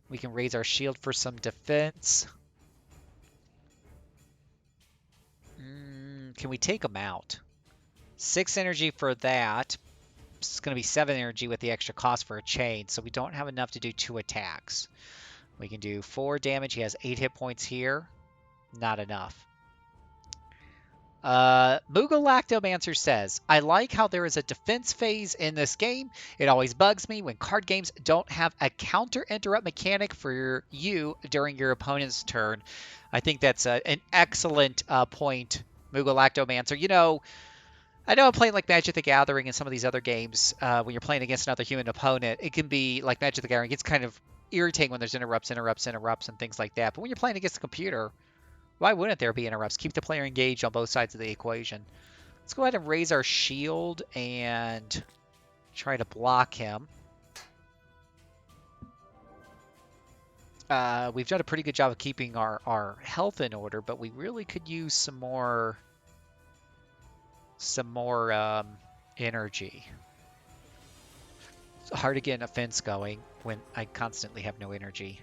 We can raise our shield for some defense. Can we take him out? 6 energy for that. It's going to be 7 energy with the extra cost for a chain, so we don't have enough to do 2 attacks. We can do 4 damage. He has 8 hit points here. Not enough. Mugalactomancer says, I like how there is a defense phase in this game. It always bugs me when card games don't have a counter interrupt mechanic for you during your opponent's turn. I think that's an excellent point, Mugalactomancer. You know, I know I'm playing like Magic the Gathering and some of these other games, when you're playing against another human opponent, it can be like Magic the Gathering. It's kind of irritating when there's interrupts, and things like that. But when you're playing against a computer, why wouldn't there be interrupts? Keep the player engaged on both sides of the equation. Let's go ahead and raise our shield and try to block him. We've done a pretty good job of keeping our health in order, but we really could use some more energy. It's hard to get an offense going when I constantly have no energy.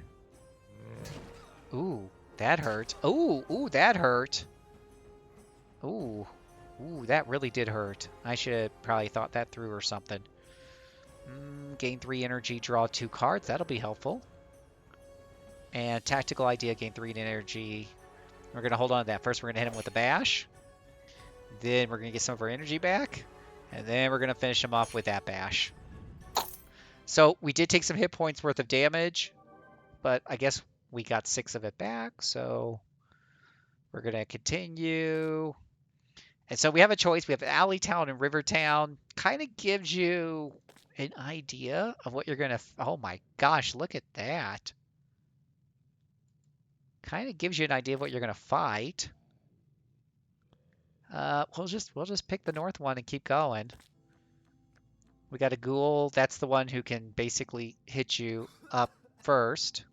Ooh. That hurt. Ooh, that hurt. Ooh, that really did hurt. I should have probably thought that through or something. Gain 3 energy, draw 2 cards. That'll be helpful. And tactical idea, gain 3 energy. We're going to hold on to that. First, we're going to hit him with a bash. Then we're going to get some of our energy back. And then we're going to finish him off with that bash. So we did take some hit points worth of damage, but I guess we got 6 of it back, so we're going to continue. And so we have a choice. We have Alley Town and River Town. Kind of gives you an idea of what you're going to... Oh my gosh, look at that. Kind of gives you an idea of what you're going to fight. We'll just pick the north one and keep going. We got a ghoul. That's the one who can basically hit you up first.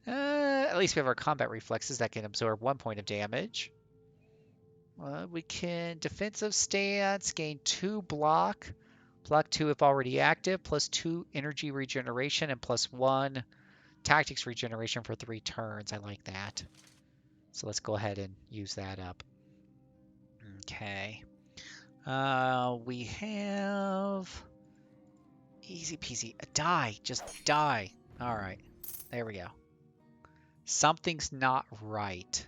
At least we have our combat reflexes that can absorb 1 point of damage. We can defensive stance, gain 2 block. Block 2 if already active, plus 2 energy regeneration, and plus 1 tactics regeneration for 3 turns. I like that. So let's go ahead and use that up. Okay. We have... Easy peasy. Die. Just die. All right. There we go. Something's not right.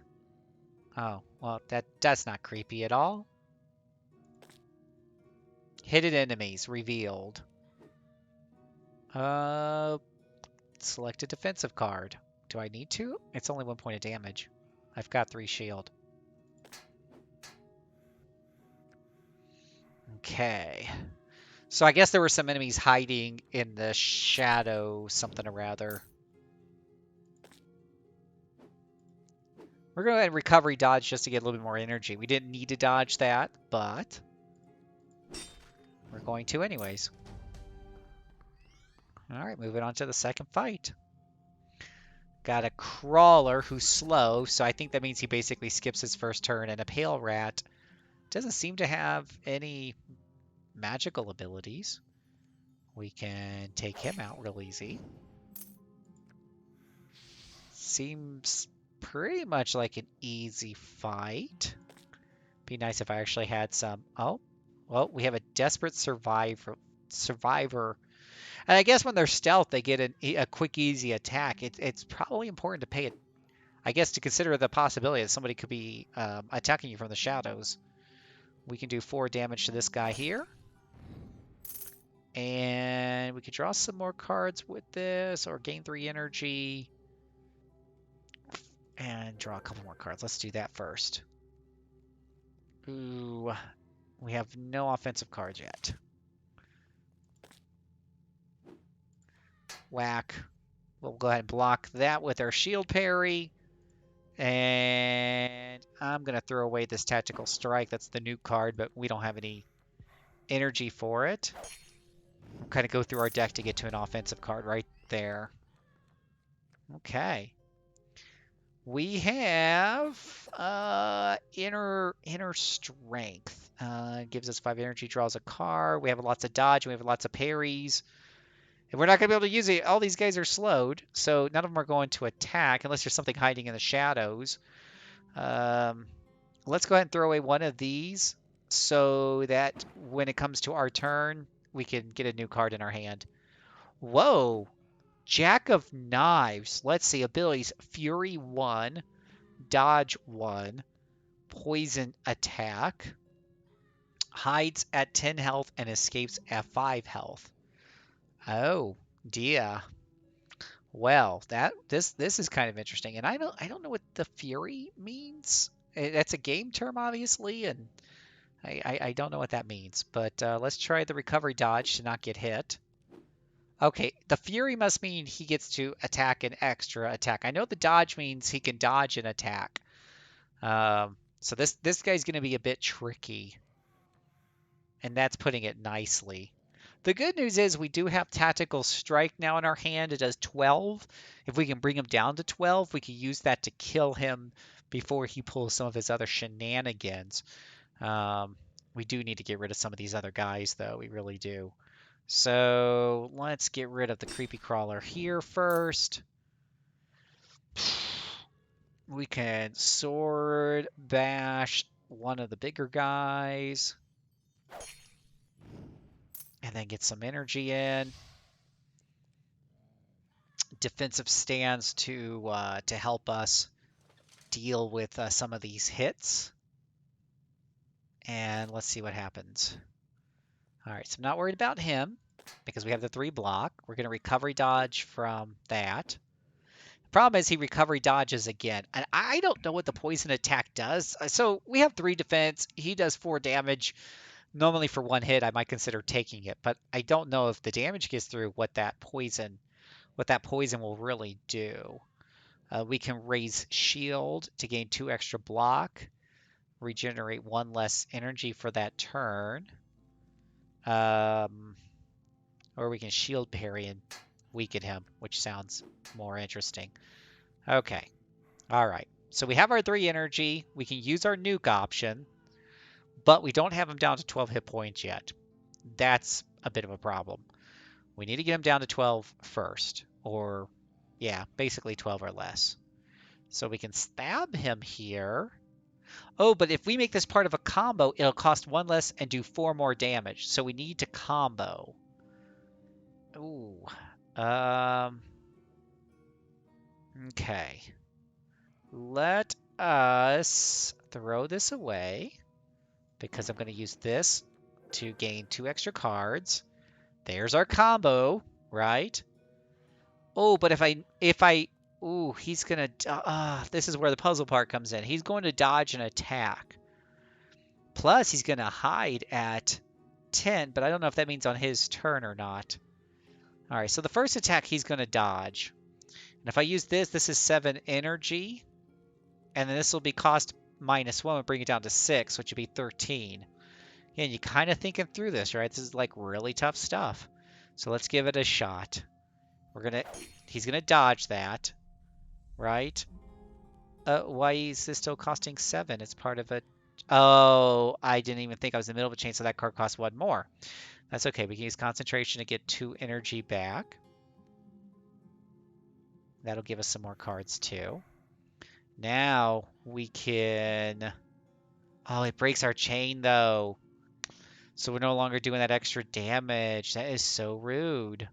Oh, well, that's not creepy at all. Hidden enemies revealed. Select a defensive card. Do I need to? It's only 1 point of damage. I've got 3 shield. Okay. So I guess there were some enemies hiding in the shadow something or rather. We're going to go ahead and recovery dodge just to get a little bit more energy. We didn't need to dodge that, but we're going to anyways. All right, moving on to the second fight. Got a crawler who's slow, so I think that means he basically skips his first turn, and a pale rat doesn't seem to have any magical abilities. We can take him out real easy. Seems pretty much like an easy fight. Be nice if I actually had some. Oh, well, we have a desperate survivor. And I guess when they're stealth, they get a quick, easy attack. It's probably important to pay it. I guess to consider the possibility that somebody could be attacking you from the shadows. We can do 4 damage to this guy here. And we could draw some more cards with this, or gain 3 energy. And draw a couple more cards. Let's do that first. Ooh, we have no offensive cards yet. Whack. We'll go ahead and block that with our shield parry. And I'm going to throw away this tactical strike. That's the new card, but we don't have any energy for it. We'll kind of go through our deck to get to an offensive card right there. Okay. We have inner strength. Gives us 5 energy, draws a card. We have lots of dodge. We have lots of parries. And we're not going to be able to use it. All these guys are slowed, so none of them are going to attack unless there's something hiding in the shadows. Let's go ahead and throw away one of these so that when it comes to our turn, we can get a new card in our hand. Whoa! Jack of Knives. Let's see. Abilities. Fury 1. Dodge 1. Poison attack. Hides at 10 health and escapes at 5 health. Oh, dear. Well, this is kind of interesting, and I don't know what the Fury means. That's a game term, obviously, and I don't know what that means. But let's try the recovery dodge to not get hit. Okay, the Fury must mean he gets to attack an extra attack. I know the dodge means he can dodge an attack. So this guy's going to be a bit tricky, and that's putting it nicely. The good news is we do have Tactical Strike now in our hand. It does 12. If we can bring him down to 12, we can use that to kill him before he pulls some of his other shenanigans. We do need to get rid of some of these other guys, though. We really do. So let's get rid of the creepy crawler here first. We can sword bash one of the bigger guys. And then get some energy in. Defensive stance to help us deal with some of these hits. And let's see what happens. All right, so I'm not worried about him because we have the 3 block. We're going to recovery dodge from that. The problem is he recovery dodges again. And I don't know what the poison attack does. So we have 3 defense. He does 4 damage. Normally for 1 hit, I might consider taking it, but I don't know if the damage gets through what that poison will really do. We can raise shield to gain 2 extra block, regenerate 1 less energy for that turn. Or we can shield parry and weaken him, which sounds more interesting. Okay. All right. So we have our 3 energy. We can use our nuke option, but we don't have him down to 12 hit points yet. That's a bit of a problem. We need to get him down to 12 first, or yeah, basically 12 or less. So we can stab him here. Oh, but if we make this part of a combo, it'll cost 1 less and do 4 more damage. So we need to combo. Ooh. Okay. Let us throw this away because I'm going to use this to gain 2 extra cards. There's our combo, right? Oh, but ooh, he's going to, this is where the puzzle part comes in. He's going to dodge an attack. Plus, he's going to hide at 10, but I don't know if that means on his turn or not. All right, so the first attack he's going to dodge. And if I use this is 7 energy. And then this will be cost -1, we'll bring it down to 6, which would be 13. And you kind of thinking through this, right? This is like really tough stuff. So let's give it a shot. He's gonna dodge that, right? Why is this still costing 7? It's part of a, oh, I didn't even think I was in the middle of a chain, so that card costs 1 more. That's okay, we can use concentration to get 2 energy back. That'll give us some more cards too. Now we can, oh, it breaks our chain though. So we're no longer doing that extra damage. That is so rude.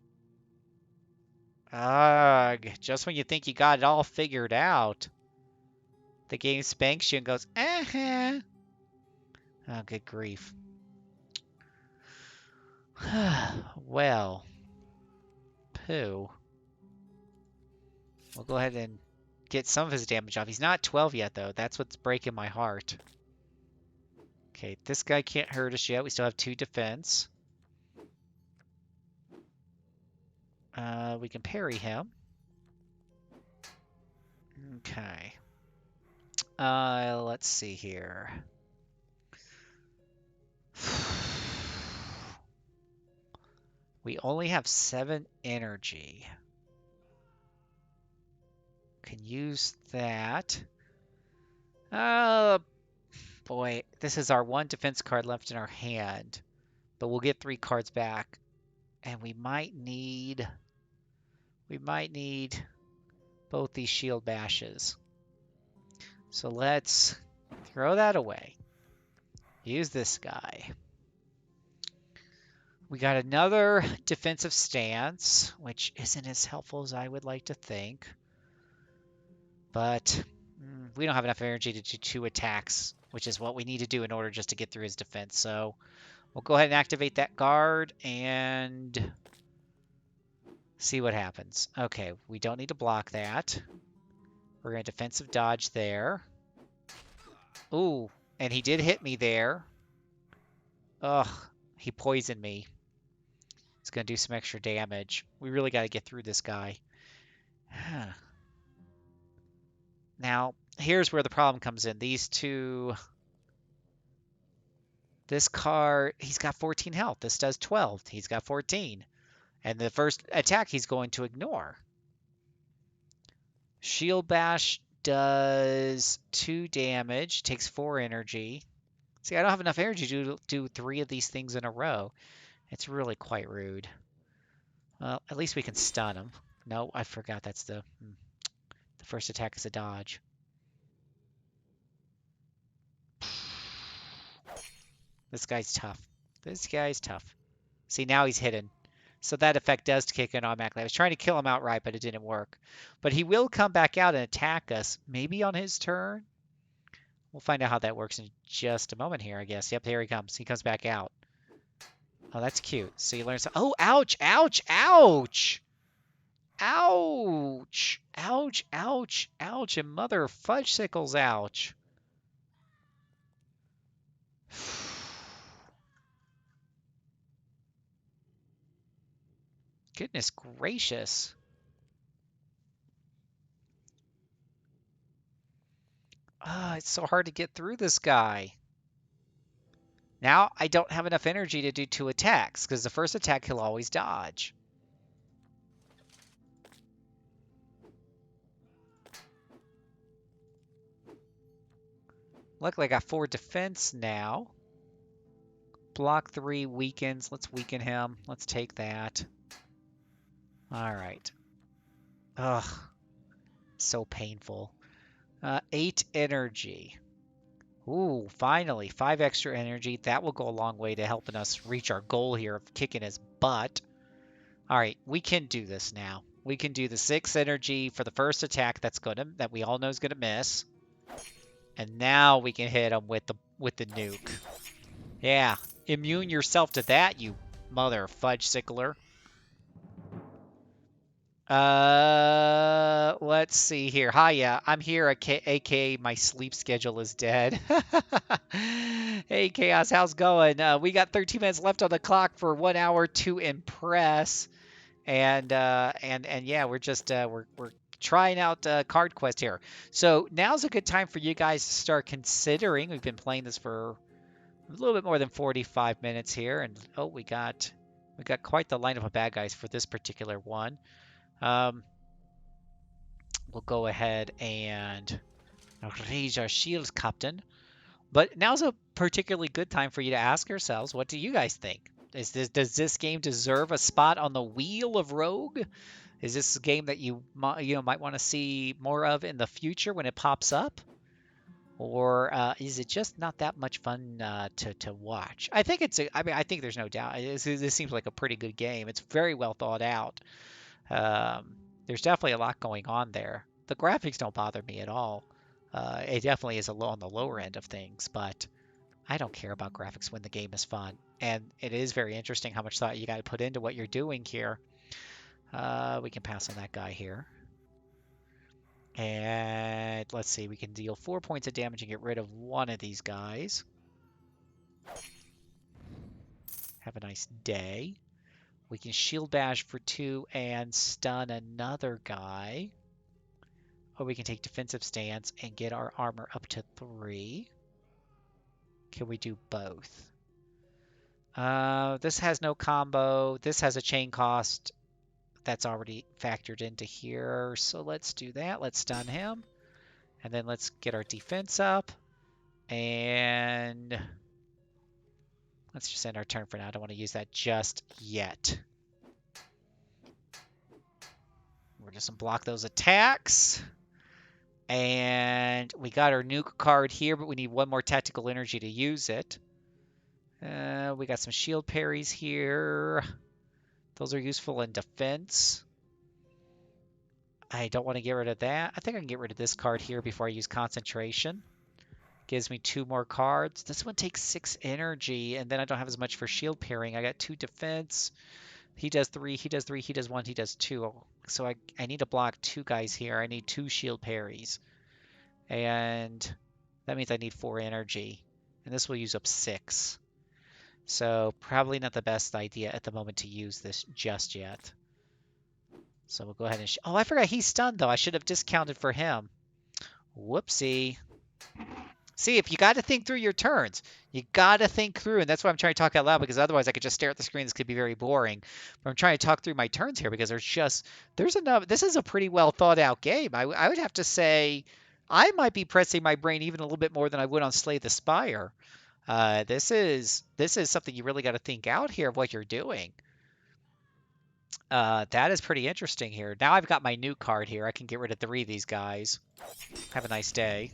Ugh, just when you think you got it all figured out, the game spanks you and goes, eh. Oh, good grief. Well, poo. We'll go ahead and get some of his damage off. He's not 12 yet, though. That's what's breaking my heart. Okay, this guy can't hurt us yet. We still have 2 defense. We can parry him. Okay. Let's see here. We only have 7 energy. Can use that. Boy, this is our 1 defense card left in our hand. But we'll get 3 cards back. And we might need both these shield bashes. So let's throw that away. Use this guy. We got another defensive stance, which isn't as helpful as I would like to think. But we don't have enough energy to do 2 attacks, which is what we need to do in order just to get through his defense. So we'll go ahead and activate that guard and see what happens. Okay, we don't need to block that. We're going to defensive dodge there. Ooh, and he did hit me there. Ugh, he poisoned me. It's going to do some extra damage. We really got to get through this guy. Now, here's where the problem comes in. These 2... This card, he's got 14 health. This does 12. He's got 14. And the first attack he's going to ignore. Shield Bash does 2 damage, takes 4 energy. See, I don't have enough energy to do 3 of these things in a row. It's really quite rude. Well, at least we can stun him. No, I forgot that's the first attack is a dodge. This guy's tough. This guy's tough. See, now he's hidden. So that effect does kick in automatically. I was trying to kill him outright, but it didn't work. But he will come back out and attack us, maybe on his turn. We'll find out how that works in just a moment here, I guess. Yep, here he comes. He comes back out. Oh, that's cute. So you learn some... Oh, ouch, ouch, ouch! Ouch! Ouch, ouch, ouch, and mother fudge sickles, ouch. Goodness gracious. Ah, it's so hard to get through this guy. Now I don't have enough energy to do 2 attacks, because the first attack he'll always dodge. Luckily I got 4 defense now. Block 3 weakens. Let's weaken him. Let's take that. Alright. Ugh. So painful. 8 energy. Ooh, finally. 5 extra energy. That will go a long way to helping us reach our goal here of kicking his butt. Alright, we can do this now. We can do the 6 energy for the first attack that we all know is gonna miss. And now we can hit him with the nuke. Yeah, immune yourself to that, you mother fudge sickler. Let's see here. Hiya, I'm here, aka my sleep schedule is dead. Hey, Chaos, how's it going? We got 13 minutes left on the clock for 1 hour to impress. And yeah, we're just, we're trying out Card Quest here. So now's a good time for you guys to start considering. We've been playing this for a little bit more than 45 minutes here, and oh, we got quite the lineup of bad guys for this particular one. We'll go ahead and raise our shields, Captain. But now's a particularly good time for you to ask yourselves, what do you guys think? Does this game deserve a spot on the wheel of Rogue? Is this a game that you might want to see more of in the future when it pops up? Or is it just not that much fun to watch? I think I think there's no doubt. This seems like a pretty good game. It's very well thought out. There's definitely a lot going on there. The graphics don't bother me at all. It definitely is on the lower end of things, but I don't care about graphics when the game is fun. And it is very interesting how much thought you got to put into what you're doing here. We can pass on that guy here. And let's see, we can deal 4 points of damage and get rid of one of these guys. Have a nice day. We can shield bash for 2 and stun another guy. Or we can take defensive stance and get our armor up to 3. Can we do both? This has no combo. This has a chain cost that's already factored into here. So let's do that. Let's stun him. And then let's get our defense up. And let's just end our turn for now. I don't want to use that just yet. We're just going to block those attacks. And we got our nuke card here, but we need one more tactical energy to use it. We got some shield parries here. Those are useful in defense. I don't want to get rid of that. I think I can get rid of this card here before I use concentration. Gives me 2 more cards. This one takes 6 energy, and then I don't have as much for shield parrying. I got 2 defense. He does 3, he does 3, he does 1, he does 2. So I need to block 2 guys here. I need 2 shield parries. And that means I need 4 energy. And this will use up 6. So probably not the best idea at the moment to use this just yet. So we'll go ahead and... Oh, I forgot he's stunned, though. I should have discounted for him. Whoopsie. See, if you got to think through your turns, you got to think through, and that's why I'm trying to talk out loud, because otherwise I could just stare at the screen. This could be very boring. But I'm trying to talk through my turns here because there's enough. This is a pretty well thought out game. I would have to say I might be pressing my brain even a little bit more than I would on Slay the Spire. This is something you really got to think out here of what you're doing. That is pretty interesting here. Now I've got my nuke card here. I can get rid of 3 of these guys. Have a nice day.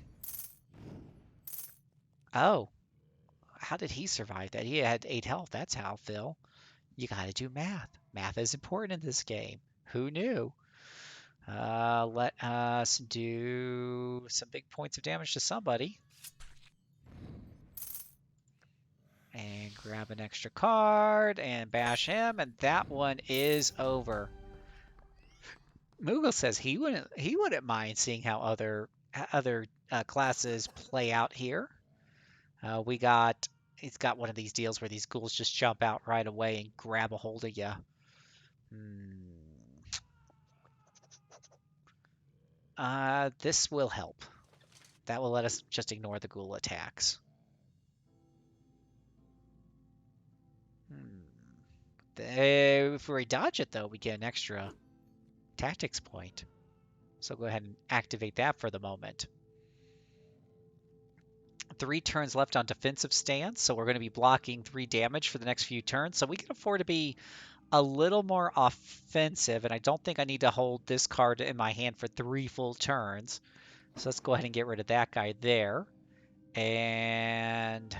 Oh, how did he survive that? He had 8 health. That's how, Phil. You got to do math. Math is important in this game. Who knew? Let us do some big points of damage to somebody. And grab an extra card and bash him, and that one is over. Moogle says he wouldn't mind seeing how other classes play out here. It's got one of these deals where these ghouls just jump out right away and grab a hold of you. This will help. That will let us just ignore the ghoul attacks. If we dodge it, though, we get an extra tactics point. So go ahead and activate that for the moment. 3 turns left on defensive stance, so we're going to be blocking 3 damage for the next few turns. So we can afford to be a little more offensive, and I don't think I need to hold this card in my hand for 3 full turns. So let's go ahead and get rid of that guy there. And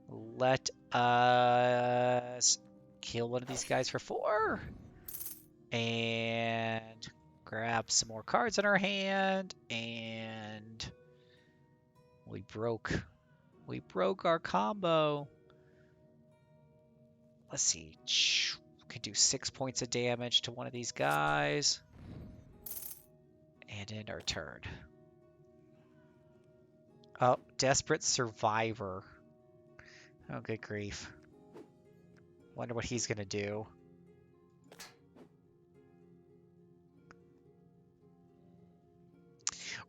let us kill one of these guys for 4. And grab some more cards in our hand, and we broke our combo. Let's see. We could do 6 points of damage to one of these guys. And end our turn. Oh, Desperate Survivor. Oh, good grief. Wonder what he's going to do.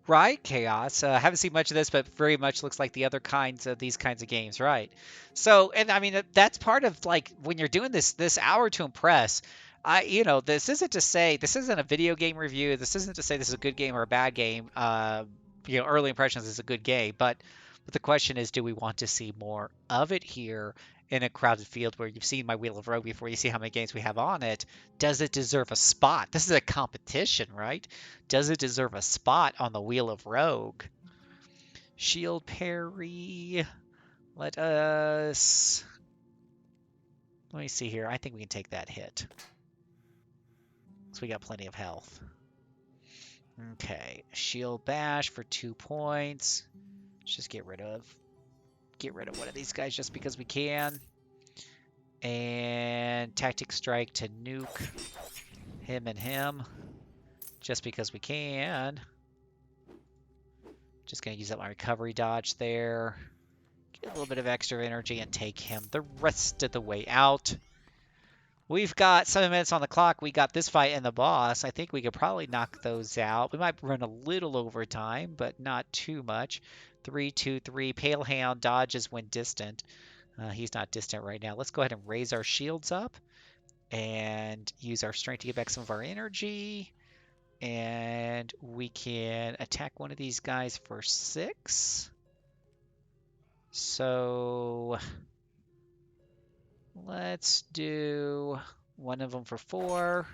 Right, Chaos. Haven't seen much of this, but very much looks like the other kinds of these kinds of games, right? So, and I mean that's part of like when you're doing this hour to impress. This isn't to say this isn't a video game review. This isn't to say this is a good game or a bad game. Early impressions is a good game, but the question is, do we want to see more of it here in a crowded field where you've seen my Wheel of Rogue before? You see how many games we have on it. Does it deserve a spot? This is a competition, right? Does it deserve a spot on the Wheel of Rogue? Shield parry. Let us. Let me see here. I think we can take that hit. So we got plenty of health. Okay. Shield bash for 2 points. Let's just get rid of one of these guys just because we can. And tactic strike to nuke him and him just because we can. Just gonna use up my recovery dodge there. Get a little bit of extra energy and take him the rest of the way out. We've got 7 minutes on the clock. We got this fight and the boss. I think we could probably knock those out. We might run a little over time, but not too much. 3, 2, 3. Pale Hound dodges when distant. He's not distant right now. Let's go ahead and raise our shields up and use our strength to get back some of our energy. And we can attack one of these guys for 6. So let's do one of them for 4.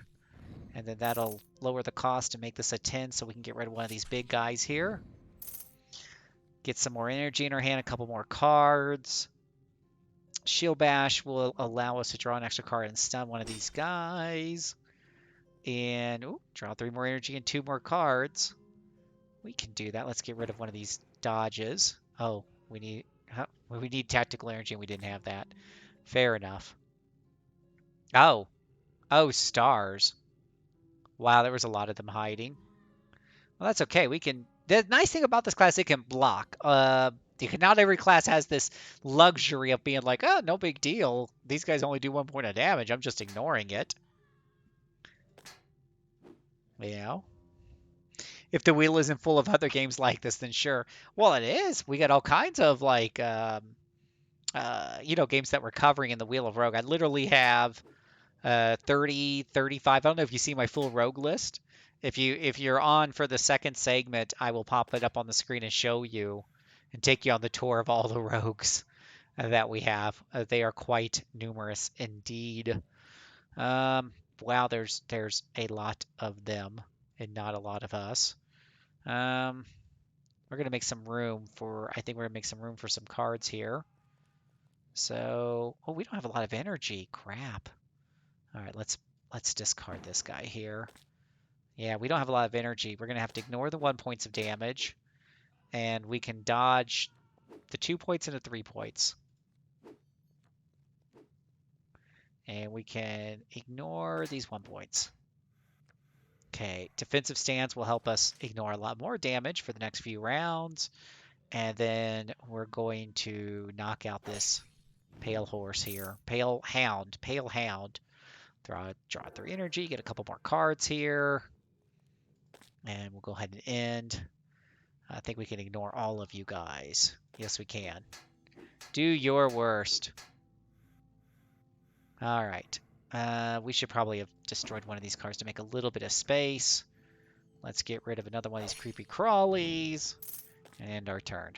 And then that'll lower the cost and make this a 10 so we can get rid of one of these big guys here. Get some more energy in our hand, a couple more cards. Shield Bash will allow us to draw an extra card and stun one of these guys. And draw 3 more energy and 2 more cards. We can do that. Let's get rid of one of these dodges. Oh, we need tactical energy and we didn't have that. Fair enough. Oh, stars. Wow, there was a lot of them hiding. Well, that's okay. We can. The nice thing about this class, it can block. Not every class has this luxury of being like, oh, no big deal. These guys only do 1 point of damage. I'm just ignoring it. You know? If the wheel isn't full of other games like this, then sure. Well, it is. We got all kinds of like, games that we're covering in the Wheel of Rogue. I literally have 30, 35. I don't know if you see my full rogue list. If you're on for the second segment, I will pop it up on the screen and show you and take you on the tour of all the rogues that we have. They are quite numerous indeed. Wow, there's a lot of them and not a lot of us. We're gonna make some room for. I think we're gonna make some room for some cards here. So, we don't have a lot of energy. Crap. All right, let's discard this guy here. Yeah, we don't have a lot of energy. We're gonna have to ignore the 1 points of damage, and we can dodge the 2 points and the 3 points. And we can ignore these 1 points. Okay, defensive stance will help us ignore a lot more damage for the next few rounds. And then we're going to knock out this pale horse here. Pale hound. Draw 3 energy, get a couple more cards here. And we'll go ahead and end. I think we can ignore all of you guys. Yes, we can. Do your worst. All right. We should probably have destroyed one of these cards to make a little bit of space. Let's get rid of another one of these creepy crawlies. And end our turn.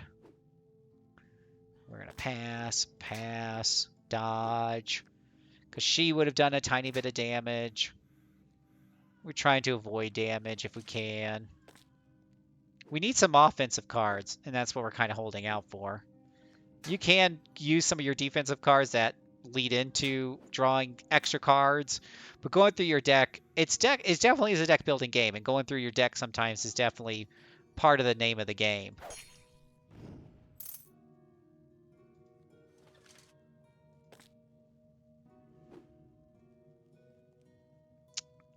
We're going to pass, dodge. Because she would have done a tiny bit of damage. We're trying to avoid damage if we can. We need some offensive cards, and that's what we're kind of holding out for. You can use some of your defensive cards that lead into drawing extra cards, but going through your deck, it definitely is a deck building game, and going through your deck sometimes is definitely part of the name of the game.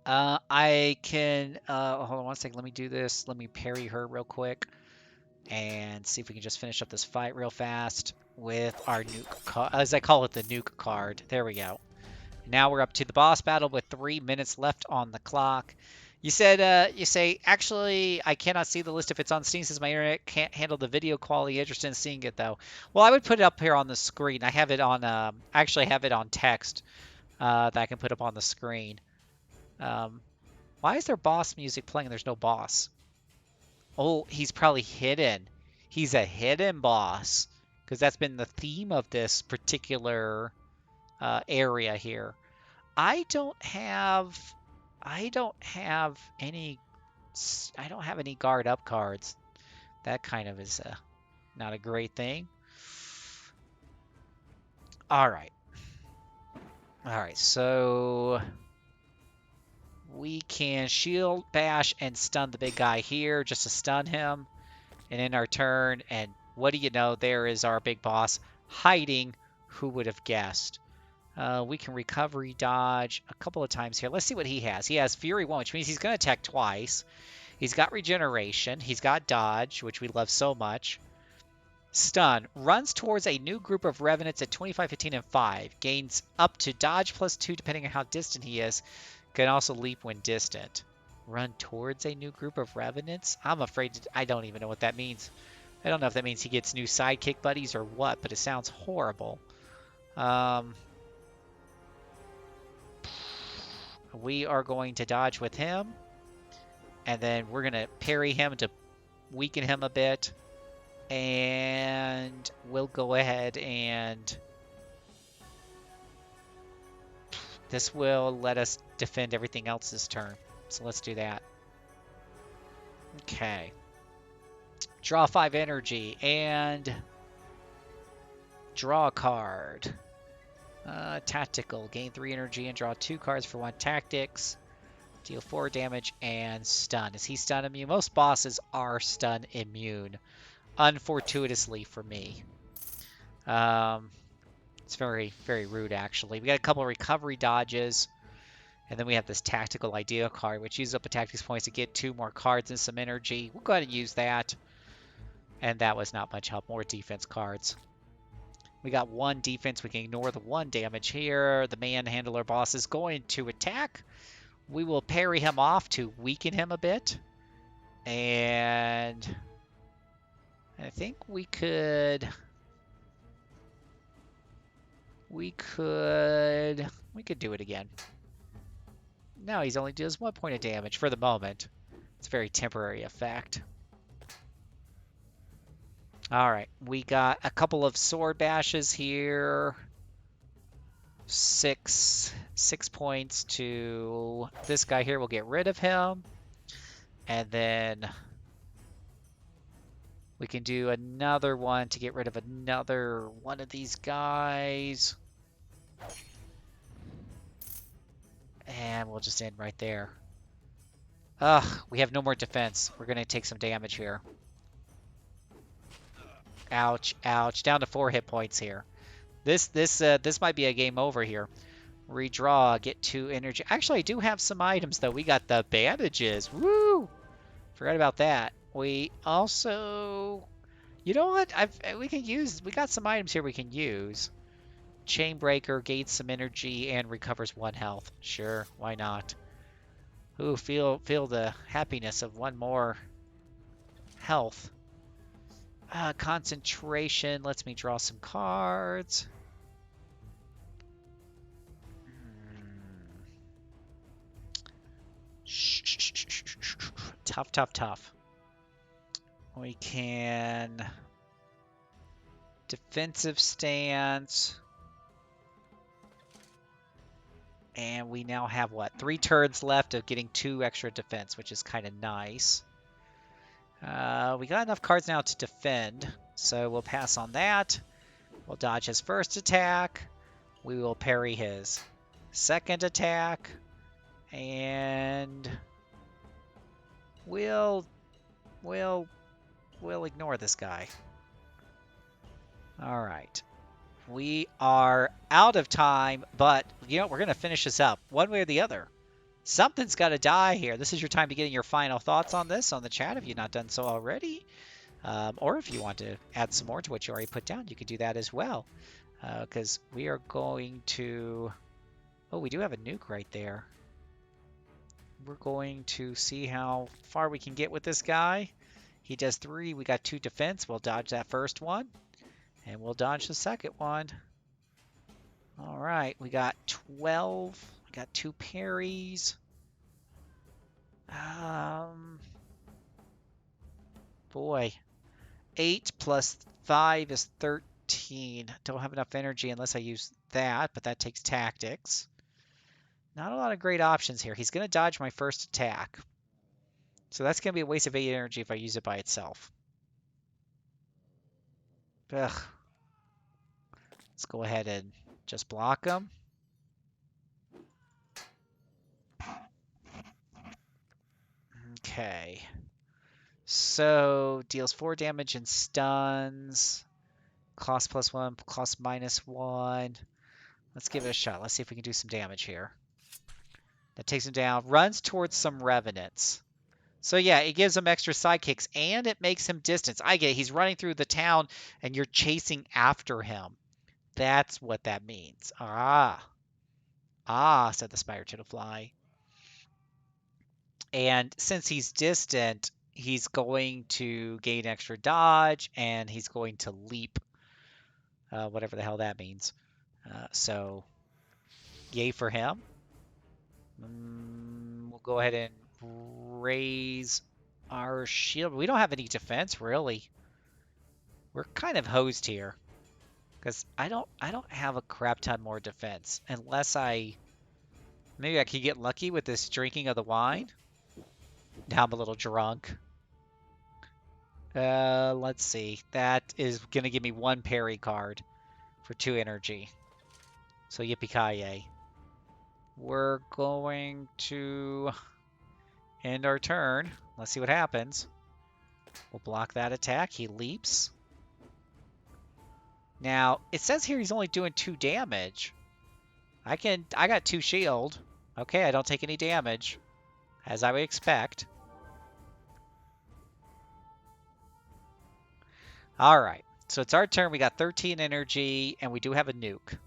I can, hold on 1 second, let me do this. Let me parry her real quick and see if we can just finish up this fight real fast with our nuke card, as I call it, the nuke card. There we go. Now we're up to the boss battle with 3 minutes left on the clock. You say, actually, I cannot see the list if it's on Steam since my internet can't handle the video quality. Interested in seeing it though. Well, I would put it up here on the screen. I have it on, I actually have it on text that I can put up on the screen. Um, why is there boss music playing and there's no boss? Oh, he's probably hidden. He's a hidden boss because that's been the theme of this particular area here. I don't have, I don't have any I don't have any guard up cards. That kind of is not a great thing. All right. All right, so we can shield bash and stun the big guy here just to stun him. And in our turn, and what do you know, there is our big boss hiding. Who would have guessed? We can recovery dodge a couple of times here. Let's see what he has. He has Fury 1, which means he's going to attack twice. He's got regeneration. He's got dodge, which we love so much. Stun. Runs towards a new group of revenants at 25, 15, and 5. Gains up to dodge +2 depending on how distant he is. Can also leap when distant. Run towards a new group of revenants? I'm afraid I don't even know what that means. I don't know if that means he gets new sidekick buddies or what, but it sounds horrible. We are going to dodge with him. And then we're going to parry him to weaken him a bit. And we'll go ahead and this will let us defend everything else this turn. So let's do that. Okay. Draw 5 energy and draw a card. Tactical. Gain 3 energy and draw 2 cards for 1 tactics. Deal 4 damage and stun. Is he stun immune? Most bosses are stun immune. Unfortuitously for me. It's very, very rude, actually. We got a couple of recovery dodges. And then we have this tactical idea card, which uses up a tactics points to get 2 more cards and some energy. We'll go ahead and use that. And that was not much help. More defense cards. We got 1 defense. We can ignore the 1 damage here. The manhandler boss is going to attack. We will parry him off to weaken him a bit. And I think we could do it again. No, he's only does 1 point of damage for the moment. It's a very temporary effect. All right, we got a couple of sword bashes here. 6 points to this guy here. We'll get rid of him. And then we can do another one to get rid of another one of these guys. And we'll just end right there. Ugh, we have no more defense. We're going to take some damage here. Ouch, ouch. Down to 4 hit points here. This might be a game over here. Redraw, get 2 energy. Actually, I do have some items, though. We got the bandages. Woo! Forgot about that. We also... You know what? We got some items here we can use. Chainbreaker gains some energy and recovers 1 health. Sure, why not? Ooh, feel the happiness of 1 more health. Concentration lets me draw some cards. Tough, tough, tough. We can defensive stance. And we now have, what, 3 turns left of getting 2 extra defense, which is kind of nice. We got enough cards now to defend, so we'll pass on that. We'll dodge his first attack. We will parry his second attack. And we'll ignore this guy. All right. We are out of time, but you know, we're going to finish this up one way or the other. Something's got to die here. This is your time to get in your final thoughts on this on the chat if you've not done so already. Or if you want to add some more to what you already put down, you could do that as well. Because we are going to... Oh, we do have a nuke right there. we're going to see how far we can get with this guy. He does 3. We got 2 defense. We'll dodge that first one. And we'll dodge the second one. All right, we got 12. We got 2 parries. Boy. 8 plus 5 is 13. Don't have enough energy unless I use that, but that takes tactics. Not a lot of great options here. He's going to dodge my first attack. So that's going to be a waste of 8 energy if I use it by itself. Ugh. Let's go ahead and just block him. Okay. So deals 4 damage and stuns. Cost +1, cost -1. Let's give it a shot. Let's see if we can do some damage here. That takes him down. Runs towards some revenants. So yeah, it gives him extra sidekicks and it makes him distance. I get it. He's running through the town and you're chasing after him. That's what that means. Ah, said the spider to the fly. And since he's distant, he's going to gain extra dodge and he's going to leap. Whatever the hell that means. So, yay for him. We'll go ahead and raise our shield. We don't have any defense, really. We're kind of hosed here. Because I don't have a crap ton more defense. Unless maybe I could get lucky with this drinking of the wine. Now I'm a little drunk. Let's see. That is going to give me 1 parry card for 2 energy. So yippee-ki-yay. We're going to end our turn. Let's see what happens. We'll block that attack. He leaps. Now, it says here he's only doing 2 damage. I got 2 shield. Okay, I don't take any damage. As I would expect. Alright, so it's our turn. We got 13 energy, and we do have a nuke.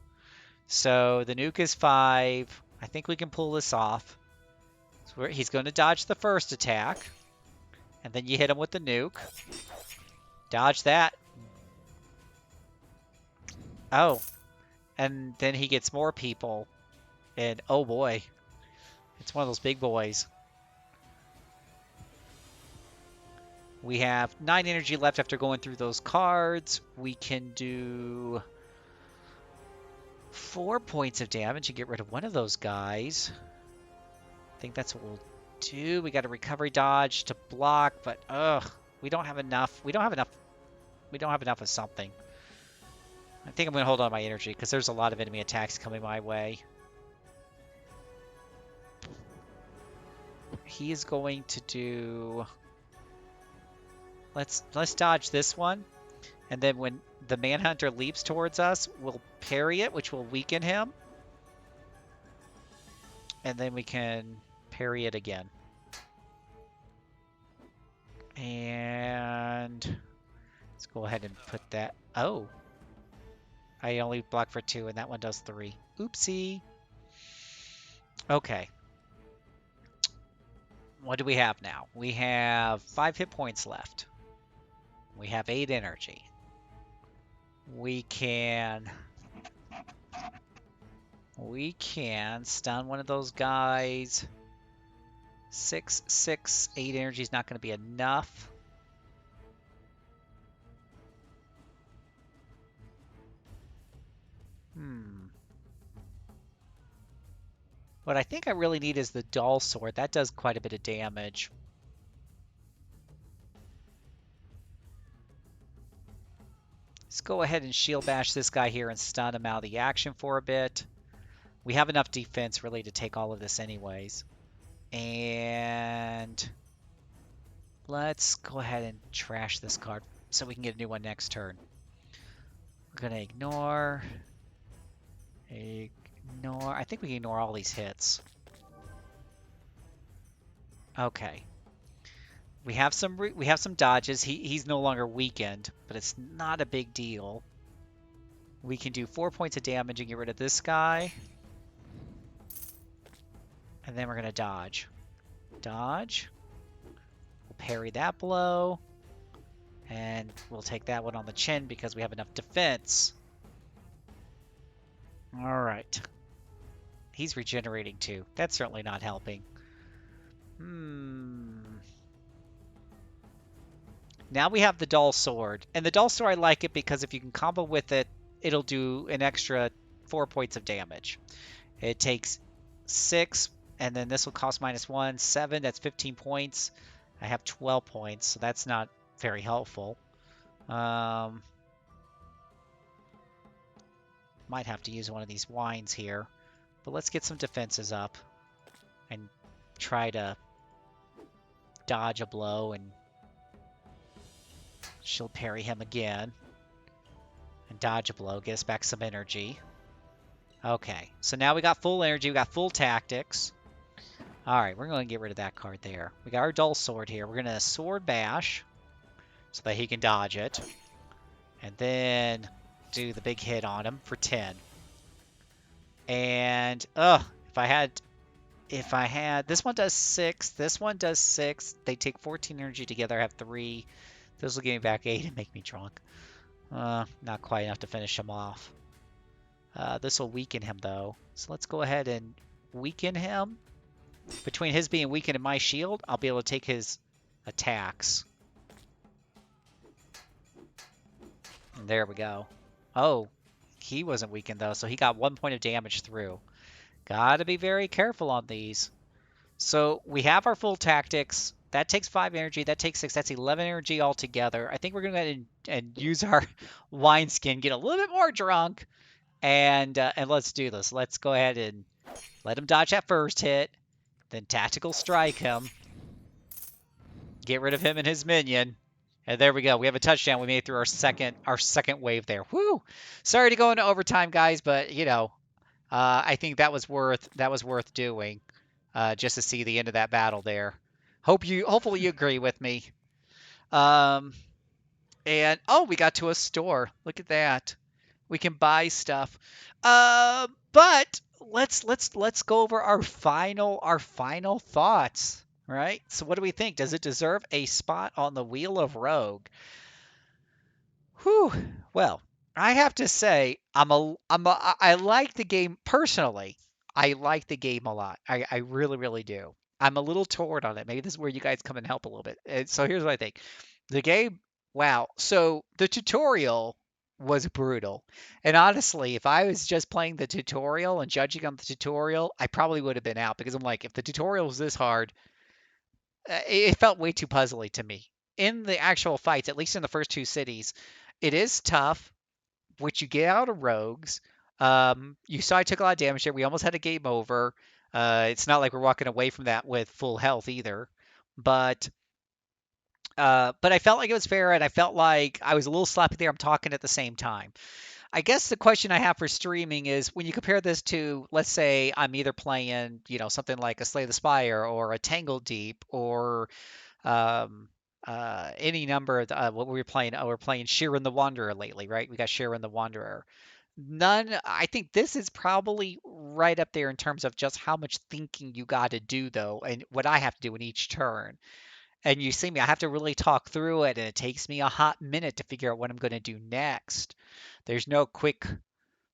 So the nuke is 5. I think we can pull this off. So he's going to dodge the first attack. And then you hit him with the nuke. Dodge that. Oh. And then he gets more people. And oh boy. It's one of those big boys. We have 9 energy left after going through those cards. We can do 4 points of damage and get rid of one of those guys. I think that's what we'll do. We got a recovery dodge to block, but we don't have enough. We don't have enough of something. I think I'm going to hold on my energy because there's a lot of enemy attacks coming my way. He is going to do... Let's dodge this one. And then when the Manhunter leaps towards us, we'll parry it, which will weaken him. And then we can parry it again. And let's go ahead and put that... Oh. I only block for 2, and that one does 3. Oopsie. Okay. What do we have now? We have 5 hit points left. We have 8 energy. We can stun one of those guys. 6, 8 energy is not going to be enough. What I think I really need is the dull sword. That does quite a bit of damage. Let's go ahead and shield bash this guy here and stun him out of the action for a bit. We have enough defense really to take all of this anyways. And let's go ahead and trash this card so we can get a new one next turn. We're going to ignore. I think we can ignore all these hits. Okay. We have some dodges. He's no longer weakened, but it's not a big deal. We can do 4 points of damage and get rid of this guy. And then we're going to dodge. Dodge. We'll parry that blow. And we'll take that one on the chin because we have enough defense. All right. He's regenerating too. That's certainly not helping. Now we have the dull sword. And the dull sword, I like it because if you can combo with it, it'll do an extra 4 points of damage. It takes 6, and then this will cost -1. 7, that's 15 points. I have 12 points, so that's not very helpful. Might have to use one of these wines here. But let's get some defenses up and try to dodge a blow, and she'll parry him again. And dodge a blow, get us back some energy. Okay, so now we got full energy, we got full tactics. All right, we're going to get rid of that card there. We got our dull sword here. We're going to sword bash so that he can dodge it. And then do the big hit on him for 10. And, if I had, this one does 6, this one does 6. They take 14 energy together, I have 3. This will give me back 8 and make me drunk. Not quite enough to finish him off. This will weaken him, though. So let's go ahead and weaken him. Between his being weakened and my shield, I'll be able to take his attacks. And there we go. Oh, he wasn't weakened, though, so he got 1 point of damage through. Gotta be very careful on these. So we have our full tactics. That takes 5 energy. That takes 6. That's 11 energy altogether. I think we're going to go ahead and use our wineskin, get a little bit more drunk, and let's do this. Let's go ahead and let him dodge that first hit. Then tactical strike him. Get rid of him and his minion. And there we go. We have a touchdown. We made it through our second wave there. Woo! Sorry to go into overtime, guys, but you know, I think that was worth doing, just to see the end of that battle there. Hopefully you agree with me. And oh, we got to a store. Look at that. We can buy stuff. But let's go over our final thoughts, right? So what do we think? Does it deserve a spot on the Wheel of Rogue? Whew. Well, I have to say I like the game personally. I like the game a lot. I really, really do. I'm a little torn on it. Maybe this is where you guys come and help a little bit. And so here's what I think. The game, wow. So the tutorial was brutal. And honestly, if I was just playing the tutorial and judging on the tutorial, I probably would have been out because I'm like, if the tutorial was this hard, it felt way too puzzly to me. In the actual fights, at least in the first 2 cities, it is tough, which you get out of rogues. You saw I took a lot of damage there. We almost had a game over. It's not like we're walking away from that with full health either. But I felt like it was fair, and I felt like I was a little sloppy there. I'm talking at the same time. I guess the question I have for streaming is when you compare this to, let's say, I'm either playing, something like a Slay the Spire or a Tangle Deep or um, any number of what we were playing. Oh, we're playing Sheeran the Wanderer lately, right? We got Sheeran the Wanderer. I think this is probably right up there in terms of just how much thinking you got to do, though, and what I have to do in each turn. And you see me, I have to really talk through it, and it takes me a hot minute to figure out what I'm going to do next. There's no quick,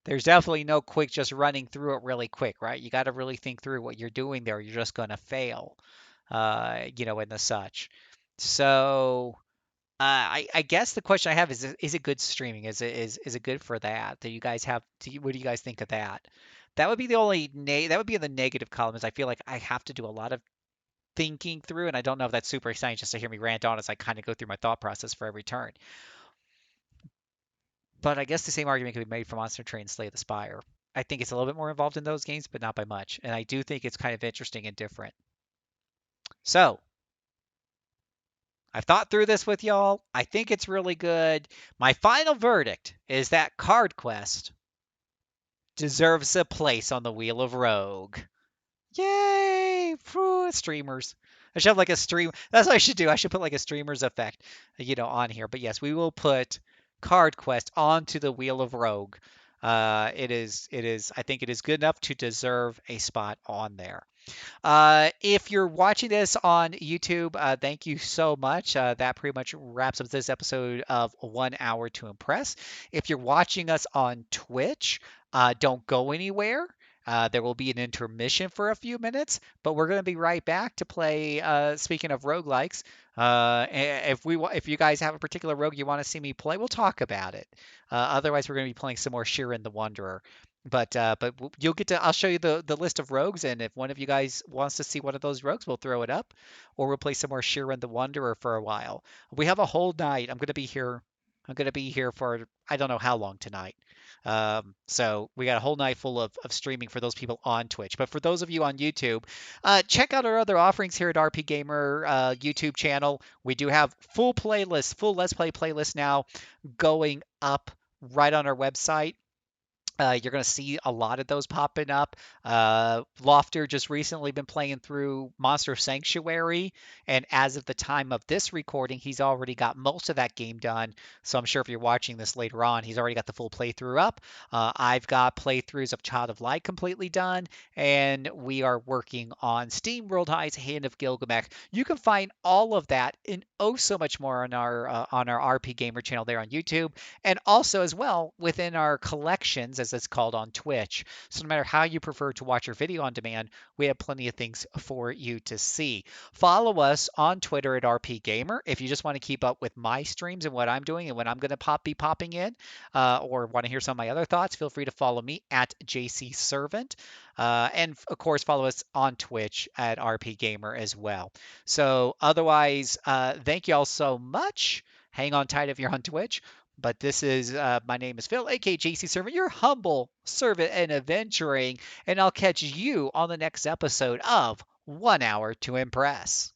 there's definitely no quick just running through it really quick, right? You got to really think through what you're doing there. You're just going to fail, and the such. So I guess the question I have is it good streaming? Is it good for that? Do you guys have? What do you guys think of that? That would be the only that would be in the negative column. Is I feel like I have to do a lot of thinking through, and I don't know if that's super exciting just to hear me rant on as I kind of go through my thought process for every turn. But I guess the same argument could be made for Monster Train Slay the Spire. I think it's a little bit more involved in those games, but not by much. And I do think it's kind of interesting and different. So I've thought through this with y'all. I think it's really good. My final verdict is that Card Quest deserves a place on the Wheel of Rogue. Yay! Phew, streamers. I should have like a stream. That's what I should do. I should put like a streamer's effect, on here. But yes, we will put Card Quest onto the Wheel of Rogue. It is. I think it is good enough to deserve a spot on there. If you're watching this on YouTube, thank you so much. That pretty much wraps up this episode of 1 Hour to Impress. If you're watching us on Twitch, don't go anywhere. There will be an intermission for a few minutes, but we're going to be right back to play. Speaking of roguelikes, if you guys have a particular rogue you want to see me play, we'll talk about it. Otherwise, we're going to be playing some more Sheeran the Wanderer. But you'll get to. I'll show you the list of rogues, and if one of you guys wants to see one of those rogues, we'll throw it up, or we'll play some more Sheeran the Wanderer for a while. We have a whole night. I'm gonna be here. I'm gonna be here for I don't know how long tonight. So we got a whole night full of streaming for those people on Twitch. But for those of you on YouTube, check out our other offerings here at RP Gamer YouTube channel. We do have full playlists, full Let's Play playlists now going up right on our website. You're going to see a lot of those popping up. Lofter just recently been playing through Monster Sanctuary, and as of the time of this recording, he's already got most of that game done. So I'm sure if you're watching this later on, he's already got the full playthrough up. I've got playthroughs of Child of Light completely done, and we are working on Steam World High's Hand of Gilgamesh. You can find all of that and oh so much more on our RP Gamer channel there on YouTube, and also as well within our collections, as it's called on Twitch. So no matter how you prefer to watch your video on demand, we have plenty of things for you to see. Follow us on Twitter at RP Gamer if you just want to keep up with my streams and what I'm doing and when I'm going to be popping in, or want to hear some of my other thoughts. Feel free to follow me at JC Servant. And of course, follow us on Twitch at RP Gamer as well. So otherwise, thank you all so much. Hang on tight if you're on Twitch. But this is my name is Phil, aka JC Servant, your humble servant and adventuring, and I'll catch you on the next episode of 1 Hour to Impress.